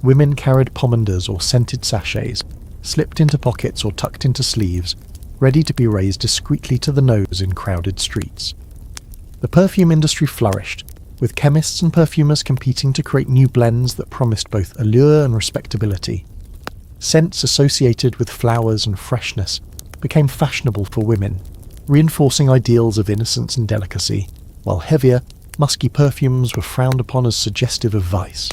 A: Women carried pomanders or scented sachets, slipped into pockets or tucked into sleeves, ready to be raised discreetly to the nose in crowded streets. The perfume industry flourished, with chemists and perfumers competing to create new blends that promised both allure and respectability. Scents associated with flowers and freshness became fashionable for women, reinforcing ideals of innocence and delicacy, while heavier, musky perfumes were frowned upon as suggestive of vice.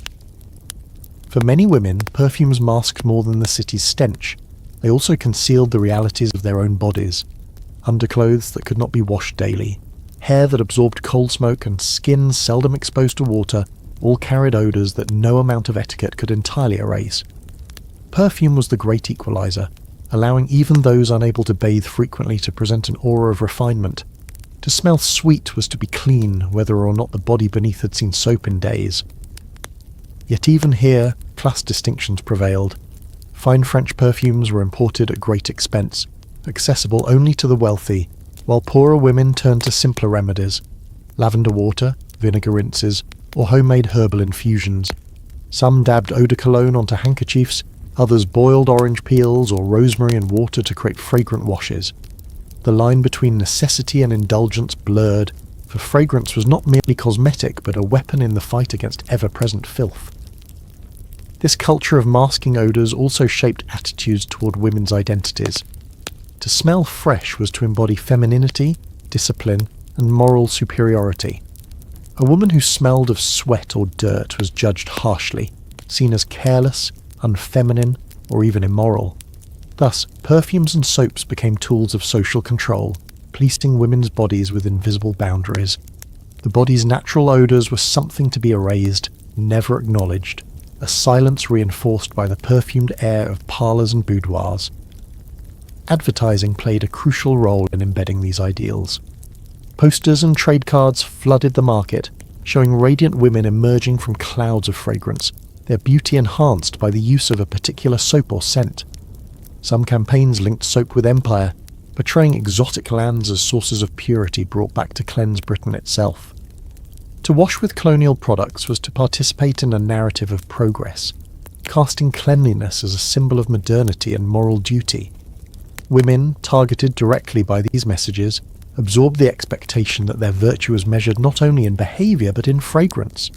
A: For many women, perfumes masked more than the city's stench. They also concealed the realities of their own bodies. Underclothes that could not be washed daily, hair that absorbed coal smoke, and skin seldom exposed to water all carried odours that no amount of etiquette could entirely erase. Perfume was the great equaliser, allowing even those unable to bathe frequently to present an aura of refinement. To smell sweet was to be clean, whether or not the body beneath had seen soap in days. Yet even here, class distinctions prevailed. Fine French perfumes were imported at great expense, accessible only to the wealthy, while poorer women turned to simpler remedies, lavender water, vinegar rinses, or homemade herbal infusions. Some dabbed eau de cologne onto handkerchiefs, others boiled orange peels or rosemary in water to create fragrant washes. The line between necessity and indulgence blurred, for fragrance was not merely cosmetic but a weapon in the fight against ever-present filth. This culture of masking odours also shaped attitudes toward women's identities. To smell fresh was to embody femininity, discipline, and moral superiority. A woman who smelled of sweat or dirt was judged harshly, seen as careless, unfeminine, or even immoral. Thus, perfumes and soaps became tools of social control, policing women's bodies with invisible boundaries. The body's natural odours were something to be erased, never acknowledged, a silence reinforced by the perfumed air of parlours and boudoirs. Advertising played a crucial role in embedding these ideals. Posters and trade cards flooded the market, showing radiant women emerging from clouds of fragrance, their beauty enhanced by the use of a particular soap or scent. Some campaigns linked soap with empire, portraying exotic lands as sources of purity brought back to cleanse Britain itself. To wash with colonial products was to participate in a narrative of progress, casting cleanliness as a symbol of modernity and moral duty. Women, targeted directly by these messages, absorbed the expectation that their virtue was measured not only in behaviour but in fragrance.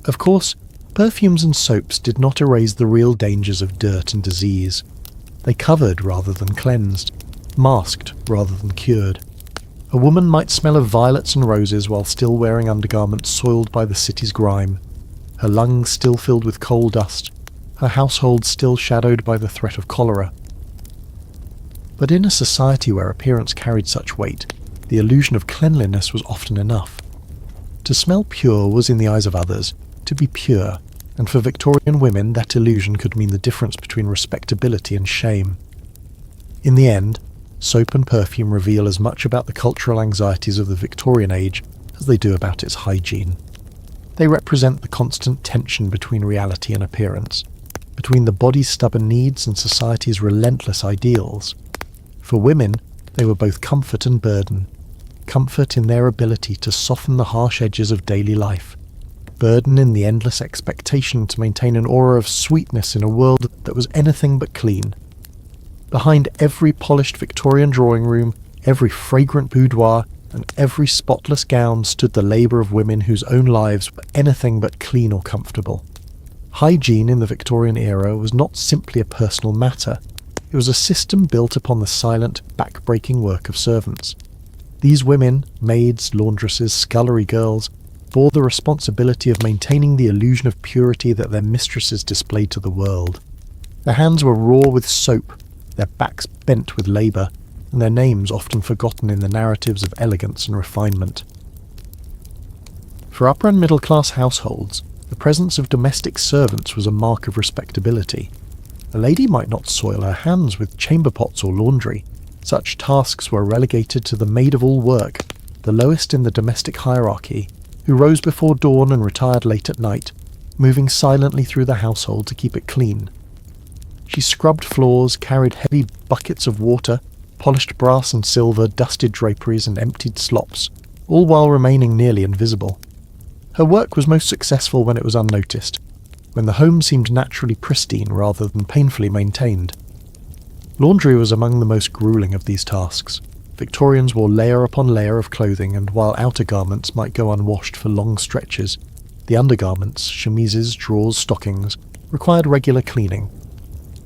A: Of course, perfumes and soaps did not erase the real dangers of dirt and disease. They covered rather than cleansed, masked rather than cured. A woman might smell of violets and roses while still wearing undergarments soiled by the city's grime, her lungs still filled with coal dust, her household still shadowed by the threat of cholera. But in a society where appearance carried such weight, the illusion of cleanliness was often enough. To smell pure was, in the eyes of others, to be pure, and for Victorian women that illusion could mean the difference between respectability and shame. In the end, soap and perfume reveal as much about the cultural anxieties of the Victorian age as they do about its hygiene. They represent the constant tension between reality and appearance, between the body's stubborn needs and society's relentless ideals. For women, they were both comfort and burden. Comfort in their ability to soften the harsh edges of daily life, burden in the endless expectation to maintain an aura of sweetness in a world that was anything but clean. Behind every polished Victorian drawing room, every fragrant boudoir, and every spotless gown stood the labour of women whose own lives were anything but clean or comfortable. Hygiene in the Victorian era was not simply a personal matter. It was a system built upon the silent, back-breaking work of servants. These women, maids, laundresses, scullery girls, bore the responsibility of maintaining the illusion of purity that their mistresses displayed to the world. Their hands were raw with soap, their backs bent with labour, and their names often forgotten in the narratives of elegance and refinement. For upper and middle-class households, the presence of domestic servants was a mark of respectability. A lady might not soil her hands with chamber pots or laundry. Such tasks were relegated to the maid-of-all-work, the lowest in the domestic hierarchy, who rose before dawn and retired late at night, moving silently through the household to keep it clean. She scrubbed floors, carried heavy buckets of water, polished brass and silver, dusted draperies and emptied slops, all while remaining nearly invisible. Her work was most successful when it was unnoticed, when the home seemed naturally pristine rather than painfully maintained. Laundry was among the most gruelling of these tasks. Victorians wore layer upon layer of clothing, and while outer garments might go unwashed for long stretches, the undergarments, chemises, drawers, stockings, required regular cleaning.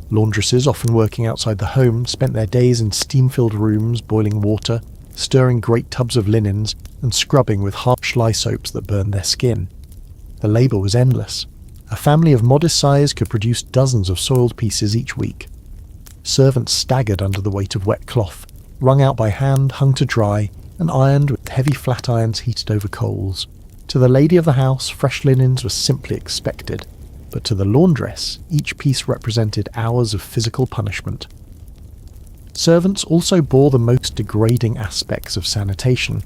A: Laundresses, often working outside the home, spent their days in steam-filled rooms, boiling water, stirring great tubs of linens, and scrubbing with harsh lye soaps that burned their skin. The labour was endless. A family of modest size could produce dozens of soiled pieces each week. Servants staggered under the weight of wet cloth, wrung out by hand, hung to dry, and ironed with heavy flat irons heated over coals. To the lady of the house, fresh linens were simply expected, but to the laundress, each piece represented hours of physical punishment. Servants also bore the most degrading aspects of sanitation.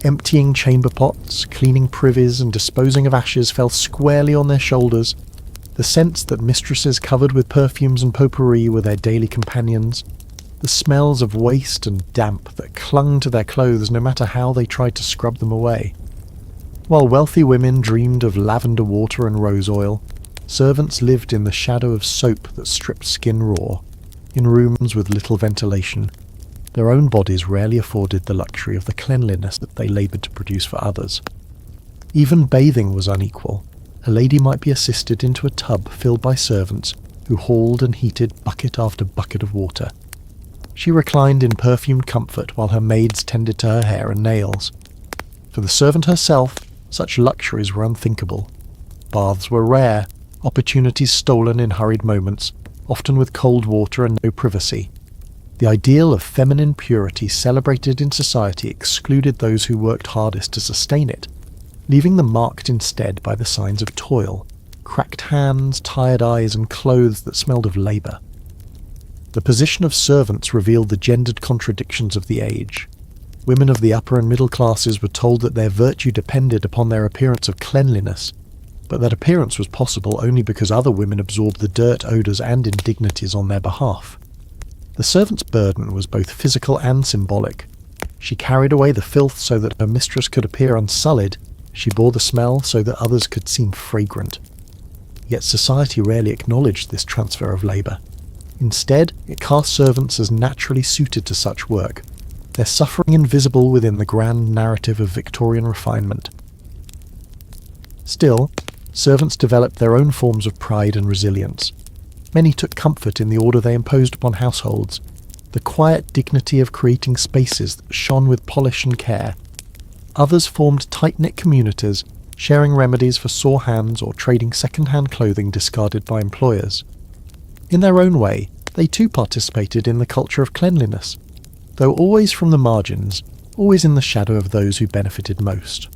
A: Emptying chamber pots, cleaning privies, and disposing of ashes fell squarely on their shoulders. The scents that mistresses covered with perfumes and potpourri were their daily companions. The smells of waste and damp that clung to their clothes no matter how they tried to scrub them away. While wealthy women dreamed of lavender water and rose oil, servants lived in the shadow of soap that stripped skin raw, in rooms with little ventilation. Their own bodies rarely afforded the luxury of the cleanliness that they laboured to produce for others. Even bathing was unequal. A lady might be assisted into a tub filled by servants who hauled and heated bucket after bucket of water. She reclined in perfumed comfort while her maids tended to her hair and nails. For the servant herself, such luxuries were unthinkable. Baths were rare, opportunities stolen in hurried moments, often with cold water and no privacy. The ideal of feminine purity celebrated in society excluded those who worked hardest to sustain it, leaving them marked instead by the signs of toil, cracked hands, tired eyes, and clothes that smelled of labour. The position of servants revealed the gendered contradictions of the age. Women of the upper and middle classes were told that their virtue depended upon their appearance of cleanliness, but that appearance was possible only because other women absorbed the dirt, odours and indignities on their behalf. The servant's burden was both physical and symbolic. She carried away the filth so that her mistress could appear unsullied. She bore the smell so that others could seem fragrant. Yet society rarely acknowledged this transfer of labour. Instead, it cast servants as naturally suited to such work, their suffering invisible within the grand narrative of Victorian refinement. Still, servants developed their own forms of pride and resilience. Many took comfort in the order they imposed upon households, the quiet dignity of creating spaces that shone with polish and care. Others formed tight-knit communities, sharing remedies for sore hands or trading second-hand clothing discarded by employers. In their own way, they too participated in the culture of cleanliness, though always from the margins, always in the shadow of those who benefited most.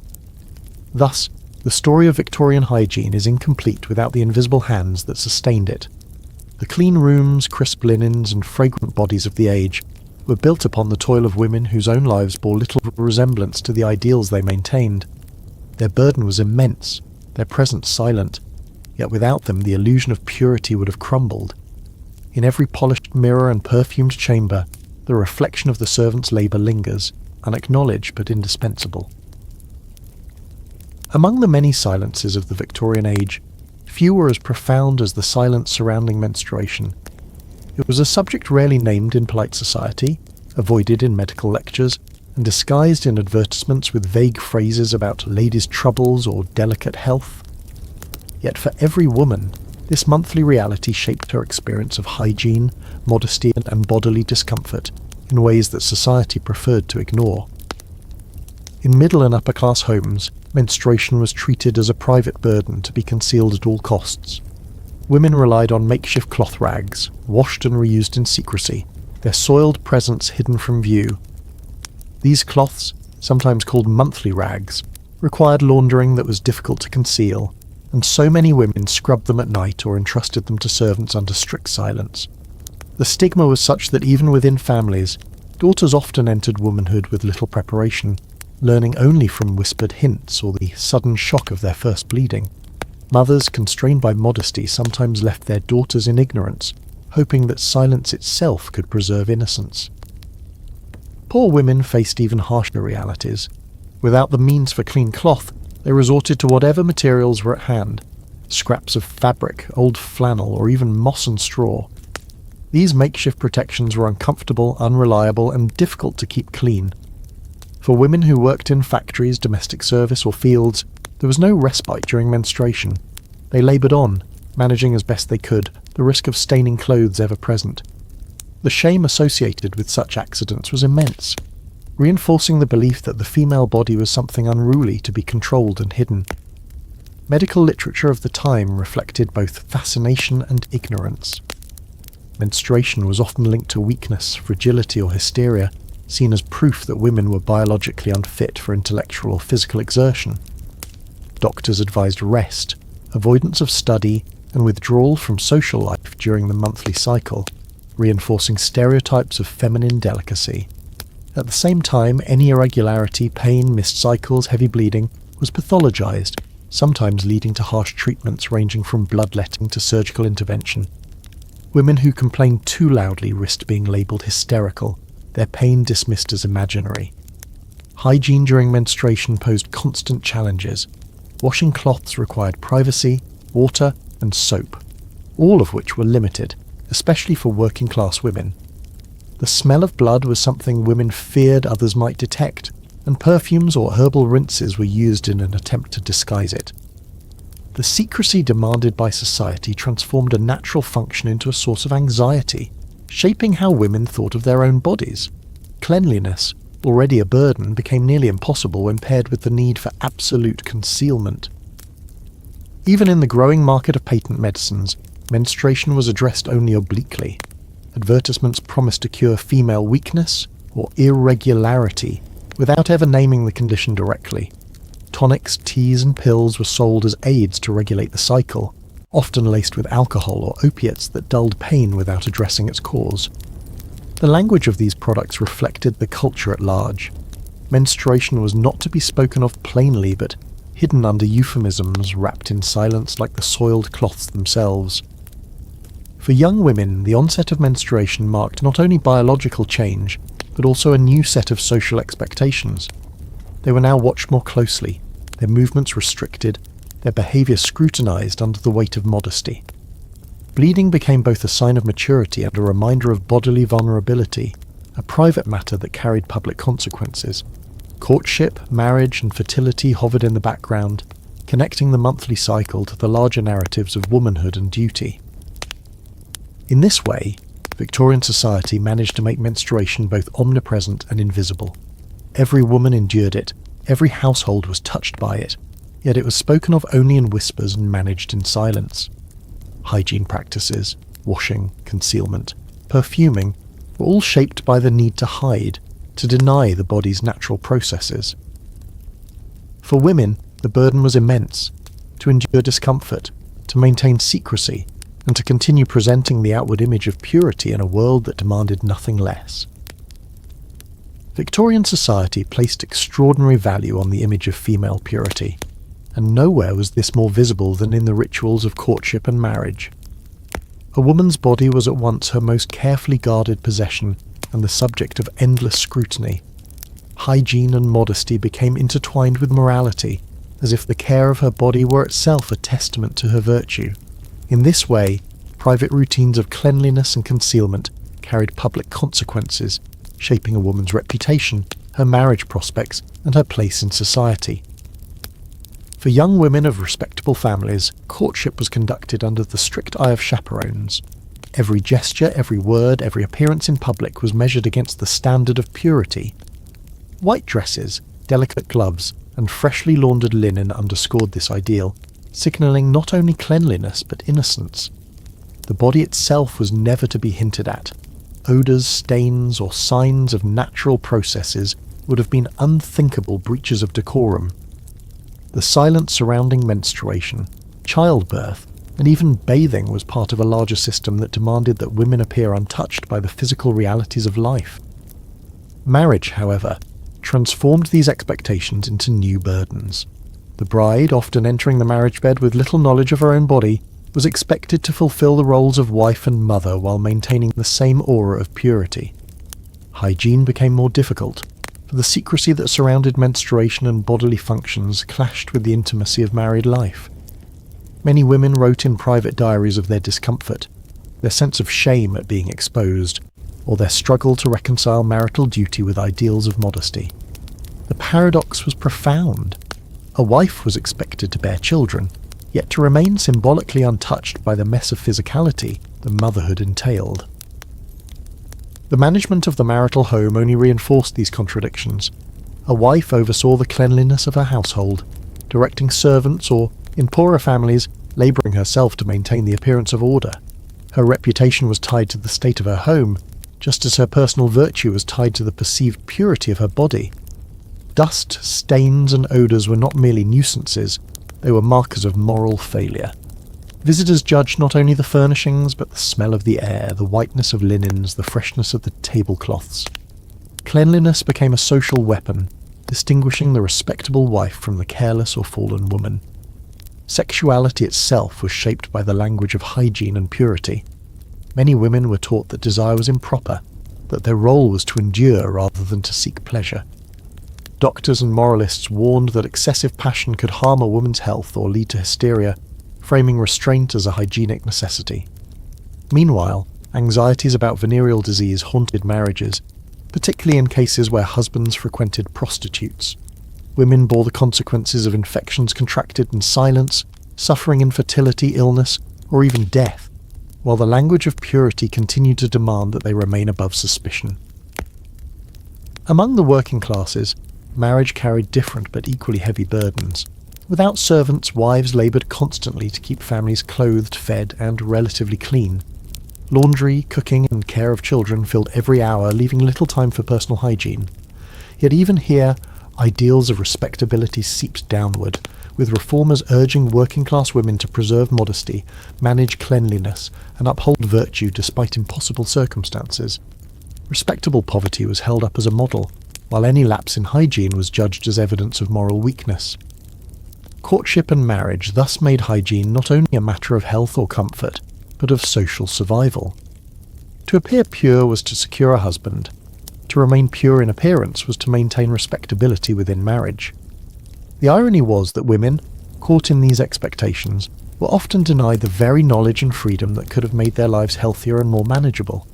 A: Thus, the story of Victorian hygiene is incomplete without the invisible hands that sustained it. The clean rooms, crisp linens, and fragrant bodies of the age were built upon the toil of women whose own lives bore little resemblance to the ideals they maintained. Their burden was immense, their presence silent, yet without them the illusion of purity would have crumbled. In every polished mirror and perfumed chamber, the reflection of the servant's labour lingers, unacknowledged but indispensable. Among the many silences of the Victorian age, few were as profound as the silence surrounding menstruation. It was a subject rarely named in polite society, avoided in medical lectures, and disguised in advertisements with vague phrases about ladies' troubles or delicate health. Yet for every woman, this monthly reality shaped her experience of hygiene, modesty, and bodily discomfort in ways that society preferred to ignore. In middle and upper class homes, menstruation was treated as a private burden to be concealed at all costs. Women relied on makeshift cloth rags, washed and reused in secrecy, their soiled presence hidden from view. These cloths, sometimes called monthly rags, required laundering that was difficult to conceal, and so many women scrubbed them at night or entrusted them to servants under strict silence. The stigma was such that even within families, daughters often entered womanhood with little preparation, learning only from whispered hints or the sudden shock of their first bleeding. Mothers, constrained by modesty, sometimes left their daughters in ignorance, hoping that silence itself could preserve innocence. Poor women faced even harsher realities. Without the means for clean cloth, they resorted to whatever materials were at hand, scraps of fabric, old flannel, or even moss and straw. These makeshift protections were uncomfortable, unreliable, and difficult to keep clean. For women who worked in factories, domestic service, or fields, there was no respite during menstruation. They laboured on, managing as best they could, the risk of staining clothes ever present. The shame associated with such accidents was immense, reinforcing the belief that the female body was something unruly to be controlled and hidden. Medical literature of the time reflected both fascination and ignorance. Menstruation was often linked to weakness, fragility, or hysteria, seen as proof that women were biologically unfit for intellectual or physical exertion. Doctors advised rest, avoidance of study, and withdrawal from social life during the monthly cycle, reinforcing stereotypes of feminine delicacy. At the same time, any irregularity, pain, missed cycles, heavy bleeding was pathologized, sometimes leading to harsh treatments ranging from bloodletting to surgical intervention. Women who complained too loudly risked being labelled hysterical, their pain dismissed as imaginary. Hygiene during menstruation posed constant challenges. Washing cloths required privacy, water, and soap, all of which were limited, especially for working-class women. The smell of blood was something women feared others might detect, and perfumes or herbal rinses were used in an attempt to disguise it. The secrecy demanded by society transformed a natural function into a source of anxiety, shaping how women thought of their own bodies. Cleanliness, already a burden, became nearly impossible when paired with the need for absolute concealment. Even in the growing market of patent medicines, menstruation was addressed only obliquely. Advertisements promised to cure female weakness or irregularity without ever naming the condition directly. Tonics, teas, and pills were sold as aids to regulate the cycle, often laced with alcohol or opiates that dulled pain without addressing its cause. The language of these products reflected the culture at large. menstruation was not to be spoken of plainly, but hidden under euphemisms wrapped in silence like the soiled cloths themselves. For young women, the onset of menstruation marked not only biological change, but also a new set of social expectations. They were now watched more closely, their movements restricted, their behaviour scrutinised under the weight of modesty. Bleeding became both a sign of maturity and a reminder of bodily vulnerability, a private matter that carried public consequences. Courtship, marriage, and fertility hovered in the background, connecting the monthly cycle to the larger narratives of womanhood and duty. In this way, Victorian society managed to make menstruation both omnipresent and invisible. Every woman endured it, every household was touched by it, yet it was spoken of only in whispers and managed in silence. Hygiene practices, washing, concealment, perfuming were all shaped by the need to hide, to deny the body's natural processes. For women, the burden was immense, to endure discomfort, to maintain secrecy, and to continue presenting the outward image of purity in a world that demanded nothing less. Victorian society placed extraordinary value on the image of female purity, and nowhere was this more visible than in the rituals of courtship and marriage. A woman's body was at once her most carefully guarded possession and the subject of endless scrutiny. Hygiene and modesty became intertwined with morality, as if the care of her body were itself a testament to her virtue. In this way, private routines of cleanliness and concealment carried public consequences, shaping a woman's reputation, her marriage prospects, and her place in society. For young women of respectable families, courtship was conducted under the strict eye of chaperones. Every gesture, every word, every appearance in public was measured against the standard of purity. White dresses, delicate gloves, and freshly laundered linen underscored this ideal, signalling not only cleanliness but innocence. The body itself was never to be hinted at. Odours, stains, or signs of natural processes would have been unthinkable breaches of decorum. The silence surrounding menstruation, childbirth, and even bathing was part of a larger system that demanded that women appear untouched by the physical realities of life. Marriage, however, transformed these expectations into new burdens. The bride, often entering the marriage bed with little knowledge of her own body, was expected to fulfill the roles of wife and mother while maintaining the same aura of purity. Hygiene became more difficult, for the secrecy that surrounded menstruation and bodily functions clashed with the intimacy of married life. Many women wrote in private diaries of their discomfort, their sense of shame at being exposed, or their struggle to reconcile marital duty with ideals of modesty. The paradox was profound. A wife was expected to bear children, yet to remain symbolically untouched by the mess of physicality that motherhood entailed. The management of the marital home only reinforced these contradictions. A wife oversaw the cleanliness of her household, directing servants or, in poorer families, labouring herself to maintain the appearance of order. Her reputation was tied to the state of her home, just as her personal virtue was tied to the perceived purity of her body. Dust, stains, and odours were not merely nuisances, they were markers of moral failure. Visitors judged not only the furnishings, but the smell of the air, the whiteness of linens, the freshness of the tablecloths. Cleanliness became a social weapon, distinguishing the respectable wife from the careless or fallen woman. Sexuality itself was shaped by the language of hygiene and purity. Many women were taught that desire was improper, that their role was to endure rather than to seek pleasure. Doctors and moralists warned that excessive passion could harm a woman's health or lead to hysteria, framing restraint as a hygienic necessity. Meanwhile, anxieties about venereal disease haunted marriages, particularly in cases where husbands frequented prostitutes. Women bore the consequences of infections contracted in silence, suffering infertility, illness, or even death, while the language of purity continued to demand that they remain above suspicion. Among the working classes, marriage carried different but equally heavy burdens. Without servants, wives laboured constantly to keep families clothed, fed, and relatively clean. Laundry, cooking, and care of children filled every hour, leaving little time for personal hygiene. Yet even here, ideals of respectability seeped downward, with reformers urging working-class women to preserve modesty, manage cleanliness, and uphold virtue despite impossible circumstances. Respectable poverty was held up as a model, while any lapse in hygiene was judged as evidence of moral weakness. Courtship and marriage thus made hygiene not only a matter of health or comfort, but of social survival. To appear pure was to secure a husband. To remain pure in appearance was to maintain respectability within marriage. The irony was that women, caught in these expectations, were often denied the very knowledge and freedom that could have made their lives healthier and more manageable.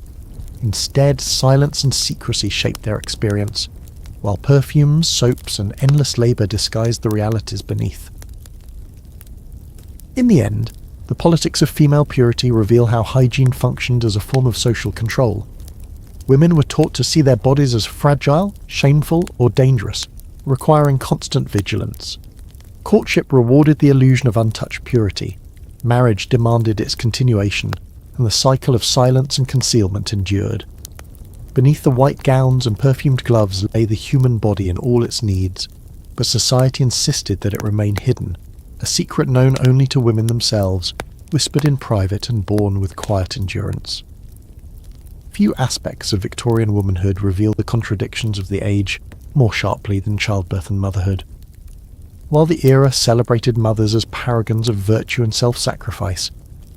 A: Instead, silence and secrecy shaped their experience, while perfumes, soaps, and endless labour disguised the realities beneath. In the end, the politics of female purity reveal how hygiene functioned as a form of social control. Women were taught to see their bodies as fragile, shameful, or dangerous, requiring constant vigilance. Courtship rewarded the illusion of untouched purity. Marriage demanded its continuation, and the cycle of silence and concealment endured. Beneath the white gowns and perfumed gloves lay the human body in all its needs, but society insisted that it remain hidden, a secret known only to women themselves, whispered in private and borne with quiet endurance. Few aspects of Victorian womanhood reveal the contradictions of the age more sharply than childbirth and motherhood. While the era celebrated mothers as paragons of virtue and self-sacrifice,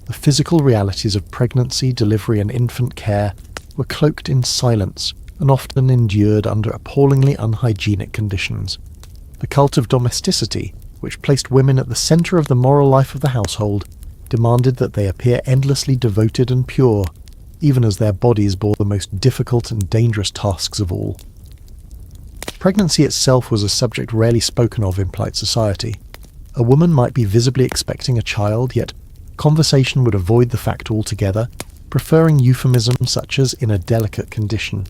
A: the physical realities of pregnancy, delivery, and infant care were cloaked in silence and often endured under appallingly unhygienic conditions. The cult of domesticity, which placed women at the centre of the moral life of the household, demanded that they appear endlessly devoted and pure, even as their bodies bore the most difficult and dangerous tasks of all. Pregnancy itself was a subject rarely spoken of in polite society. A woman might be visibly expecting a child, yet conversation would avoid the fact altogether, preferring euphemisms such as "in a delicate condition."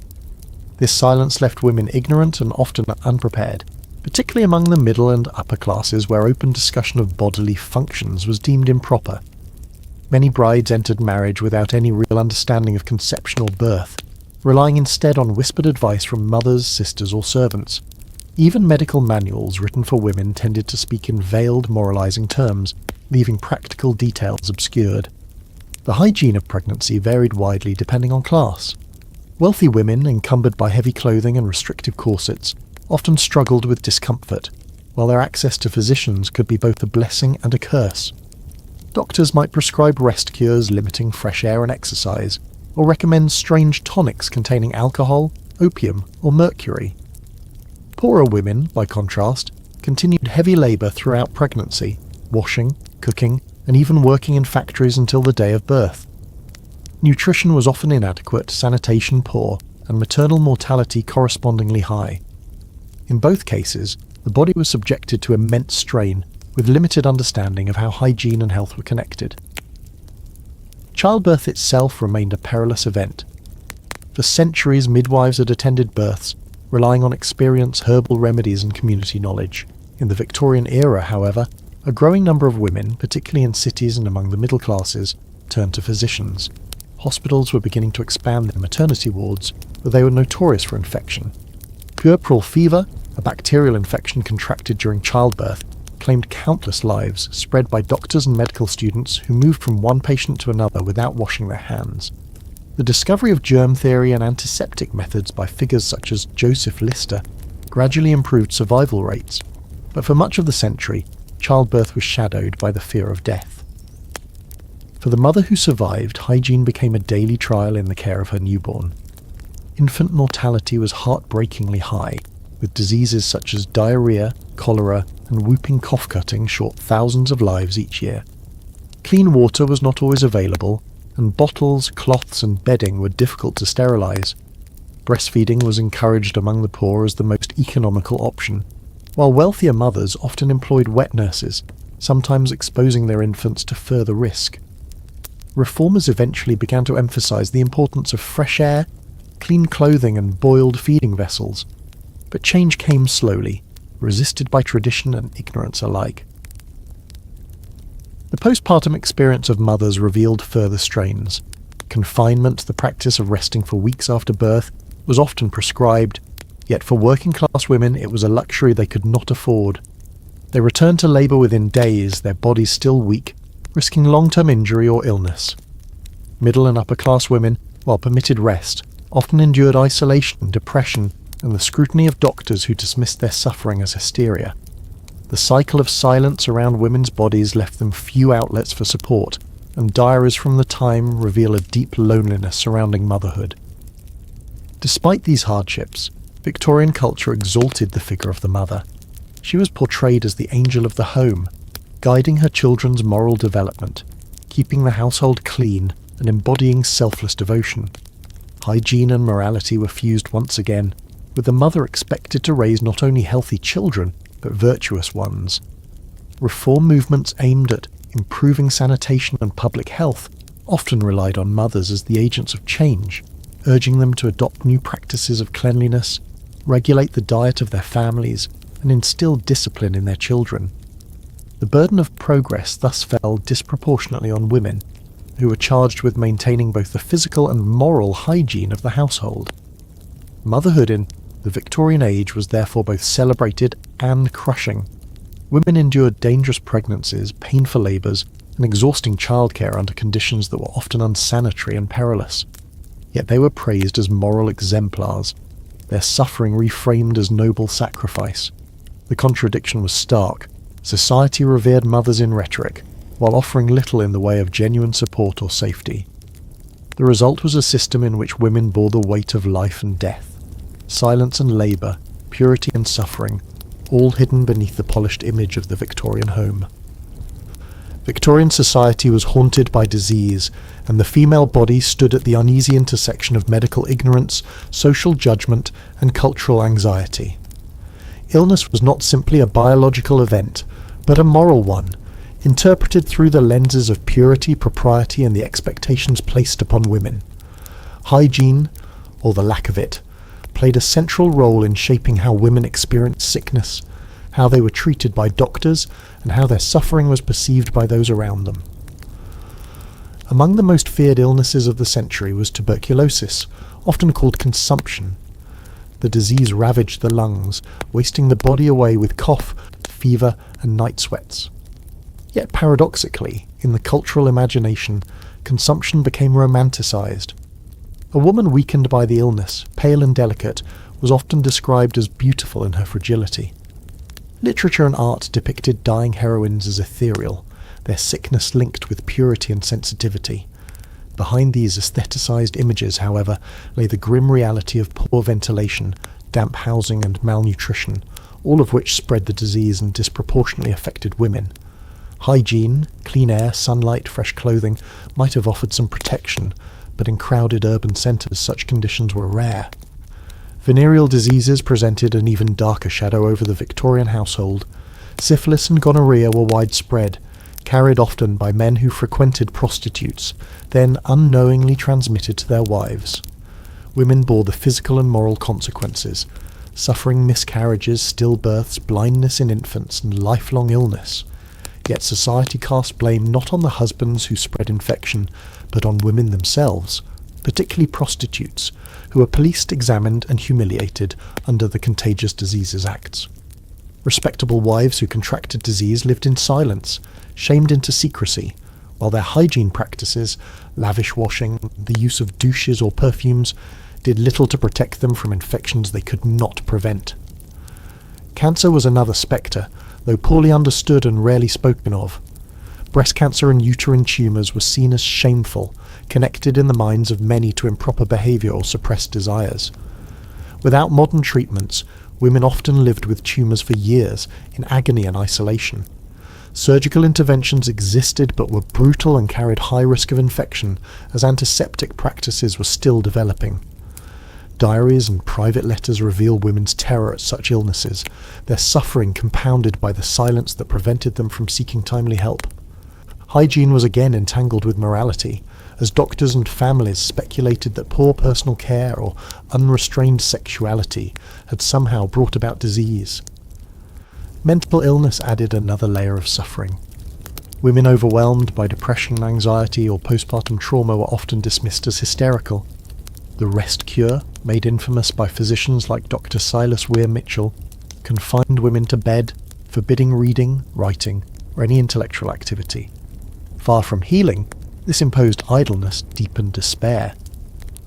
A: This silence left women ignorant and often unprepared, particularly among the middle and upper classes where open discussion of bodily functions was deemed improper. Many brides entered marriage without any real understanding of conception or birth, relying instead on whispered advice from mothers, sisters, or servants. Even medical manuals written for women tended to speak in veiled, moralizing terms, leaving practical details obscured. The hygiene of pregnancy varied widely depending on class. Wealthy women, encumbered by heavy clothing and restrictive corsets, often struggled with discomfort, while their access to physicians could be both a blessing and a curse. Doctors might prescribe rest cures limiting fresh air and exercise, or recommend strange tonics containing alcohol, opium, or mercury. Poorer women, by contrast, continued heavy labour throughout pregnancy, washing, cooking, and even working in factories until the day of birth. Nutrition was often inadequate, sanitation poor, and maternal mortality correspondingly high. In both cases, the body was subjected to immense strain, with limited understanding of how hygiene and health were connected. Childbirth itself remained a perilous event. For centuries, midwives had attended births, relying on experience, herbal remedies, and community knowledge. In the Victorian era, however, a growing number of women, particularly in cities and among the middle classes, turned to physicians. Hospitals were beginning to expand their maternity wards, but they were notorious for infection. Puerperal fever, a bacterial infection contracted during childbirth, claimed countless lives, spread by doctors and medical students who moved from one patient to another without washing their hands. The discovery of germ theory and antiseptic methods by figures such as Joseph Lister gradually improved survival rates, but for much of the century, childbirth was shadowed by the fear of death. For the mother who survived, hygiene became a daily trial in the care of her newborn. Infant mortality was heartbreakingly high, with diseases such as diarrhea, cholera, and whooping cough cutting short thousands of lives each year. Clean water was not always available, and bottles, cloths, and bedding were difficult to sterilize. Breastfeeding was encouraged among the poor as the most economical option, while wealthier mothers often employed wet nurses, sometimes exposing their infants to further risk. Reformers eventually began to emphasize the importance of fresh air, clean clothing, and boiled feeding vessels. But change came slowly, resisted by tradition and ignorance alike. The postpartum experience of mothers revealed further strains. Confinement, the practice of resting for weeks after birth, was often prescribed, yet for working-class women it was a luxury they could not afford. They returned to labour within days, their bodies still weak, risking long-term injury or illness. Middle and upper-class women, while permitted rest, often endured isolation, depression, and the scrutiny of doctors who dismissed their suffering as hysteria. The cycle of silence around women's bodies left them few outlets for support, and diaries from the time reveal a deep loneliness surrounding motherhood. Despite these hardships, Victorian culture exalted the figure of the mother. She was portrayed as the angel of the home, guiding her children's moral development, keeping the household clean and embodying selfless devotion. Hygiene and morality were fused once again, with the mother expected to raise not only healthy children, but virtuous ones. Reform movements aimed at improving sanitation and public health often relied on mothers as the agents of change, urging them to adopt new practices of cleanliness, regulate the diet of their families, and instill discipline in their children. The burden of progress thus fell disproportionately on women, who were charged with maintaining both the physical and moral hygiene of the household. Motherhood in the Victorian age was therefore both celebrated and crushing. Women endured dangerous pregnancies, painful labours, and exhausting childcare under conditions that were often unsanitary and perilous. Yet they were praised as moral exemplars, their suffering reframed as noble sacrifice. The contradiction was stark. Society revered mothers in rhetoric, while offering little in the way of genuine support or safety. The result was a system in which women bore the weight of life and death, silence and labour, purity and suffering, all hidden beneath the polished image of the Victorian home. Victorian society was haunted by disease, and the female body stood at the uneasy intersection of medical ignorance, social judgment, and cultural anxiety. Illness was not simply a biological event, but a moral one, interpreted through the lenses of purity, propriety, and the expectations placed upon women. Hygiene, or the lack of it, played a central role in shaping how women experienced sickness, how they were treated by doctors, and how their suffering was perceived by those around them. Among the most feared illnesses of the century was tuberculosis, often called consumption. The disease ravaged the lungs, wasting the body away with cough, fever, and night sweats. Yet paradoxically, in the cultural imagination, consumption became romanticized. A woman weakened by the illness, pale and delicate, was often described as beautiful in her fragility. Literature and art depicted dying heroines as ethereal, their sickness linked with purity and sensitivity. Behind these aestheticized images, however, lay the grim reality of poor ventilation, damp housing and malnutrition, all of which spread the disease and disproportionately affected women. Hygiene, clean air, sunlight, fresh clothing might have offered some protection, but in crowded urban centres such conditions were rare. Venereal diseases presented an even darker shadow over the Victorian household. Syphilis and gonorrhea were widespread, carried often by men who frequented prostitutes, then unknowingly transmitted to their wives. Women bore the physical and moral consequences, suffering miscarriages, stillbirths, blindness in infants, and lifelong illness. Yet society cast blame not on the husbands who spread infection, but on women themselves, particularly prostitutes, who were policed, examined, and humiliated under the Contagious Diseases Acts. Respectable wives who contracted disease lived in silence, shamed into secrecy, while their hygiene practices, lavish washing, the use of douches or perfumes, did little to protect them from infections they could not prevent. Cancer was another spectre, though poorly understood and rarely spoken of. Breast cancer and uterine tumours were seen as shameful, connected in the minds of many to improper behaviour or suppressed desires. Without modern treatments, women often lived with tumours for years, in agony and isolation. Surgical interventions existed but were brutal and carried high risk of infection, as antiseptic practices were still developing. Diaries and private letters reveal women's terror at such illnesses, their suffering compounded by the silence that prevented them from seeking timely help. Hygiene was again entangled with morality, as doctors and families speculated that poor personal care or unrestrained sexuality had somehow brought about disease. Mental illness added another layer of suffering. Women overwhelmed by depression, anxiety, or postpartum trauma were often dismissed as hysterical. The rest cure, made infamous by physicians like Dr. Silas Weir Mitchell, confined women to bed, forbidding reading, writing, or any intellectual activity. Far from healing, this imposed idleness deepened despair.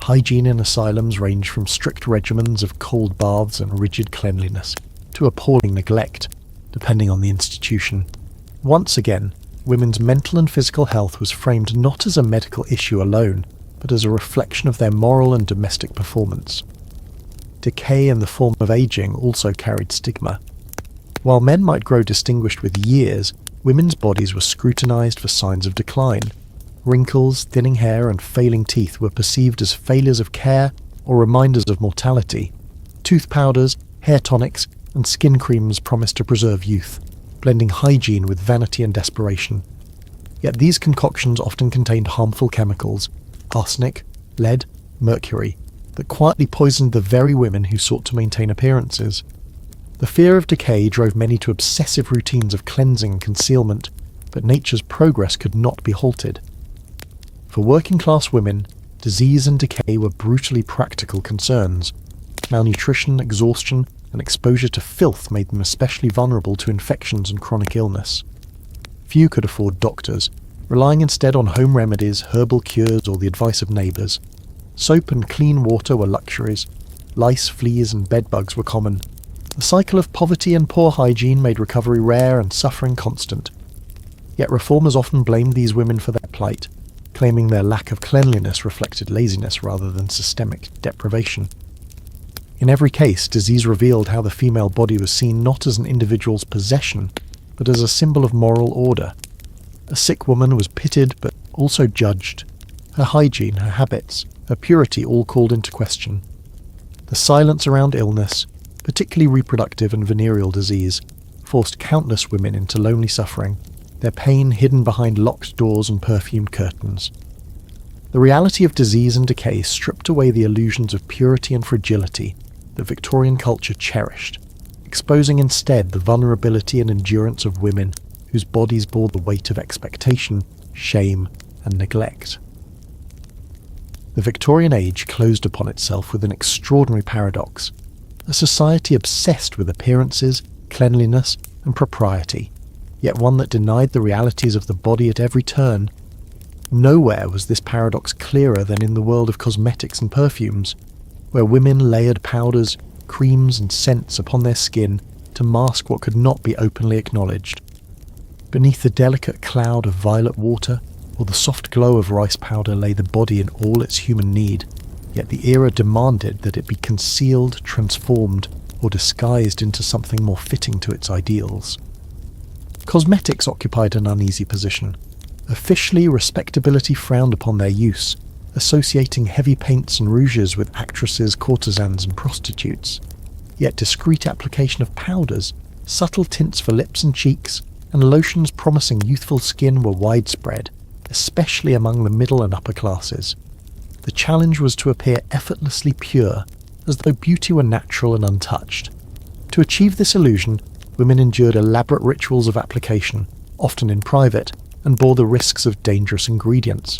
A: Hygiene in asylums ranged from strict regimens of cold baths and rigid cleanliness to appalling neglect, depending on the institution. Once again, women's mental and physical health was framed not as a medical issue alone, but as a reflection of their moral and domestic performance. Decay in the form of aging also carried stigma. While men might grow distinguished with years, women's bodies were scrutinized for signs of decline. Wrinkles, thinning hair, and failing teeth were perceived as failures of care or reminders of mortality. Tooth powders, hair tonics, and skin creams promised to preserve youth, blending hygiene with vanity and desperation. Yet these concoctions often contained harmful chemicals, arsenic, lead, mercury, that quietly poisoned the very women who sought to maintain appearances. The fear of decay drove many to obsessive routines of cleansing and concealment, but nature's progress could not be halted. For working-class women, disease and decay were brutally practical concerns. Malnutrition, exhaustion, and exposure to filth made them especially vulnerable to infections and chronic illness. Few could afford doctors, relying instead on home remedies, herbal cures, or the advice of neighbours. Soap and clean water were luxuries. Lice, fleas, and bedbugs were common. The cycle of poverty and poor hygiene made recovery rare and suffering constant. Yet reformers often blamed these women for their plight, claiming their lack of cleanliness reflected laziness rather than systemic deprivation. In every case, disease revealed how the female body was seen not as an individual's possession, but as a symbol of moral order. A sick woman was pitied but also judged. Her hygiene, her habits, her purity all called into question. The silence around illness, particularly reproductive and venereal disease, forced countless women into lonely suffering, their pain hidden behind locked doors and perfumed curtains. The reality of disease and decay stripped away the illusions of purity and fragility that Victorian culture cherished, exposing instead the vulnerability and endurance of women whose bodies bore the weight of expectation, shame, and neglect. The Victorian age closed upon itself with an extraordinary paradox, a society obsessed with appearances, cleanliness, and propriety, yet one that denied the realities of the body at every turn. Nowhere was this paradox clearer than in the world of cosmetics and perfumes, where women layered powders, creams, and scents upon their skin to mask what could not be openly acknowledged. Beneath the delicate cloud of violet water or the soft glow of rice powder lay the body in all its human need, yet the era demanded that it be concealed, transformed, or disguised into something more fitting to its ideals. Cosmetics occupied an uneasy position. Officially, respectability frowned upon their use, associating heavy paints and rouges with actresses, courtesans, and prostitutes. Yet discreet application of powders, subtle tints for lips and cheeks, and lotions promising youthful skin were widespread, especially among the middle and upper classes. The challenge was to appear effortlessly pure, as though beauty were natural and untouched. To achieve this illusion, women endured elaborate rituals of application, often in private, and bore the risks of dangerous ingredients.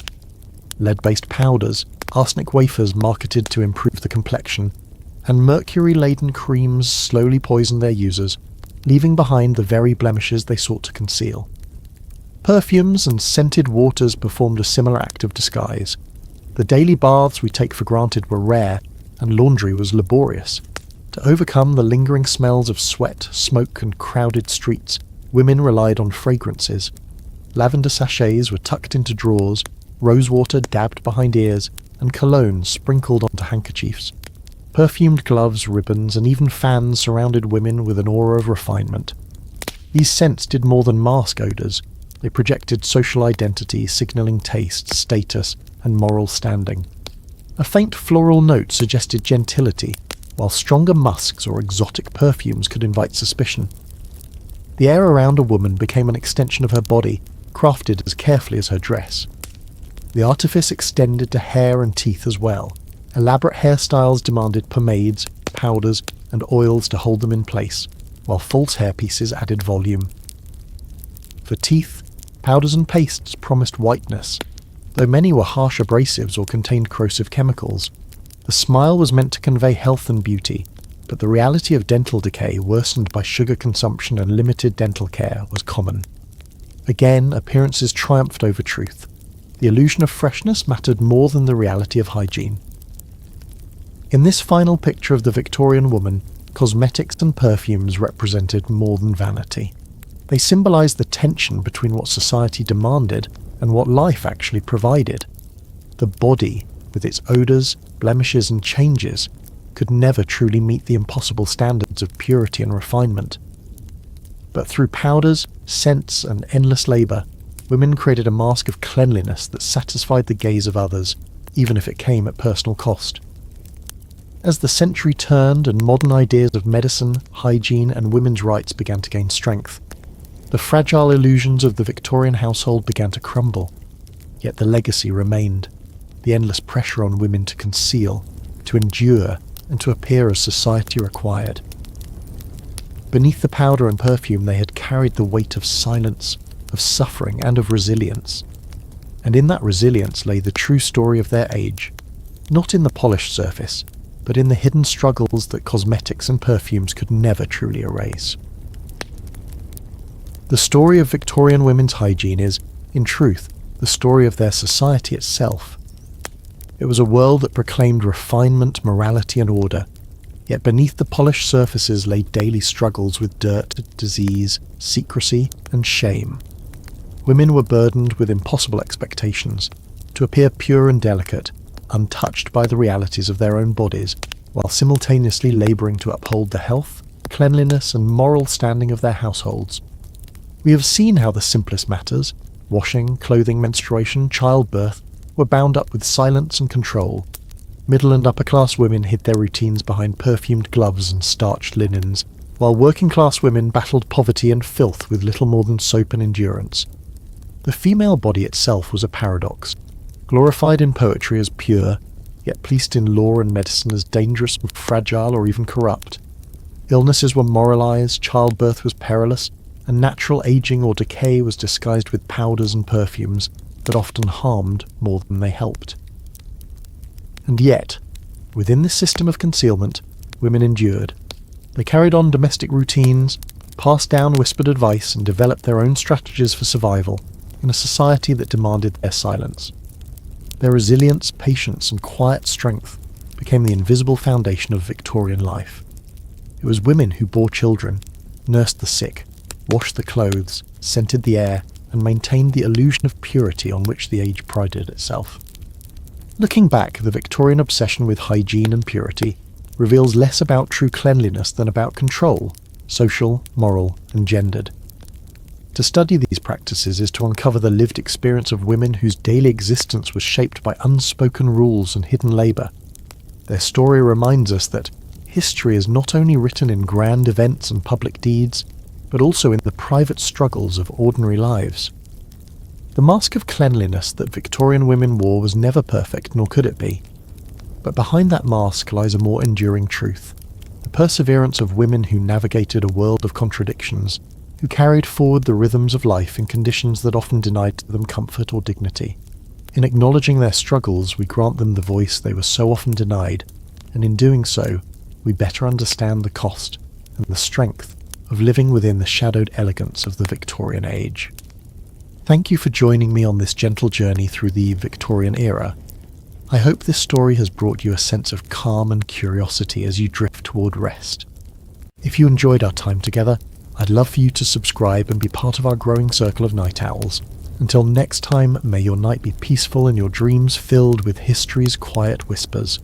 A: Lead-based powders, arsenic wafers marketed to improve the complexion, and mercury-laden creams slowly poisoned their users, leaving behind the very blemishes they sought to conceal. Perfumes and scented waters performed a similar act of disguise. The daily baths we take for granted were rare, and laundry was laborious. To overcome the lingering smells of sweat, smoke, and crowded streets, women relied on fragrances. Lavender sachets were tucked into drawers, rosewater dabbed behind ears, and cologne sprinkled onto handkerchiefs. Perfumed gloves, ribbons, and even fans surrounded women with an aura of refinement. These scents did more than mask odours. They projected social identity, signalling taste, status, and moral standing. A faint floral note suggested gentility, while stronger musks or exotic perfumes could invite suspicion. The air around a woman became an extension of her body, crafted as carefully as her dress. The artifice extended to hair and teeth as well. Elaborate hairstyles demanded pomades, powders, and oils to hold them in place, while false hairpieces added volume. For teeth, powders and pastes promised whiteness, though many were harsh abrasives or contained corrosive chemicals. The smile was meant to convey health and beauty, but the reality of dental decay, worsened by sugar consumption and limited dental care, was common. Again, appearances triumphed over truth. The illusion of freshness mattered more than the reality of hygiene. In this final picture of the Victorian woman, cosmetics and perfumes represented more than vanity. They symbolised the tension between what society demanded and what life actually provided. The body, with its odours, blemishes and changes, could never truly meet the impossible standards of purity and refinement. But through powders, scents and endless labour, women created a mask of cleanliness that satisfied the gaze of others, even if it came at personal cost. As the century turned and modern ideas of medicine, hygiene and women's rights began to gain strength, the fragile illusions of the Victorian household began to crumble. Yet the legacy remained, the endless pressure on women to conceal, to endure, and to appear as society required. Beneath the powder and perfume they had carried the weight of silence, of suffering and of resilience. And in that resilience lay the true story of their age, not in the polished surface, but in the hidden struggles that cosmetics and perfumes could never truly erase. The story of Victorian women's hygiene is, in truth, the story of their society itself. It was a world that proclaimed refinement, morality and order, yet beneath the polished surfaces lay daily struggles with dirt, disease, secrecy and shame. Women were burdened with impossible expectations, to appear pure and delicate, untouched by the realities of their own bodies, while simultaneously labouring to uphold the health, cleanliness and moral standing of their households. We have seen how the simplest matters, washing, clothing, menstruation, childbirth, were bound up with silence and control. Middle and upper-class women hid their routines behind perfumed gloves and starched linens, while working-class women battled poverty and filth with little more than soap and endurance. The female body itself was a paradox, glorified in poetry as pure, yet policed in law and medicine as dangerous, fragile or even corrupt. Illnesses were moralised, childbirth was perilous, and natural aging or decay was disguised with powders and perfumes that often harmed more than they helped. And yet, within this system of concealment, women endured. They carried on domestic routines, passed down whispered advice and developed their own strategies for survival in a society that demanded their silence. Their resilience, patience and quiet strength became the invisible foundation of Victorian life. It was women who bore children, nursed the sick, washed the clothes, scented the air, and maintained the illusion of purity on which the age prided itself. Looking back, the Victorian obsession with hygiene and purity reveals less about true cleanliness than about control, social, moral, and gendered. To study these practices is to uncover the lived experience of women whose daily existence was shaped by unspoken rules and hidden labour. Their story reminds us that history is not only written in grand events and public deeds, but also in the private struggles of ordinary lives. The mask of cleanliness that Victorian women wore was never perfect, nor could it be. But behind that mask lies a more enduring truth, the perseverance of women who navigated a world of contradictions, who carried forward the rhythms of life in conditions that often denied them comfort or dignity. In acknowledging their struggles, we grant them the voice they were so often denied, and in doing so, we better understand the cost and the strength of living within the shadowed elegance of the Victorian age. Thank you for joining me on this gentle journey through the Victorian era. I hope this story has brought you a sense of calm and curiosity as you drift toward rest. If you enjoyed our time together, I'd love for you to subscribe and be part of our growing circle of night owls. Until next time, may your night be peaceful and your dreams filled with history's quiet whispers.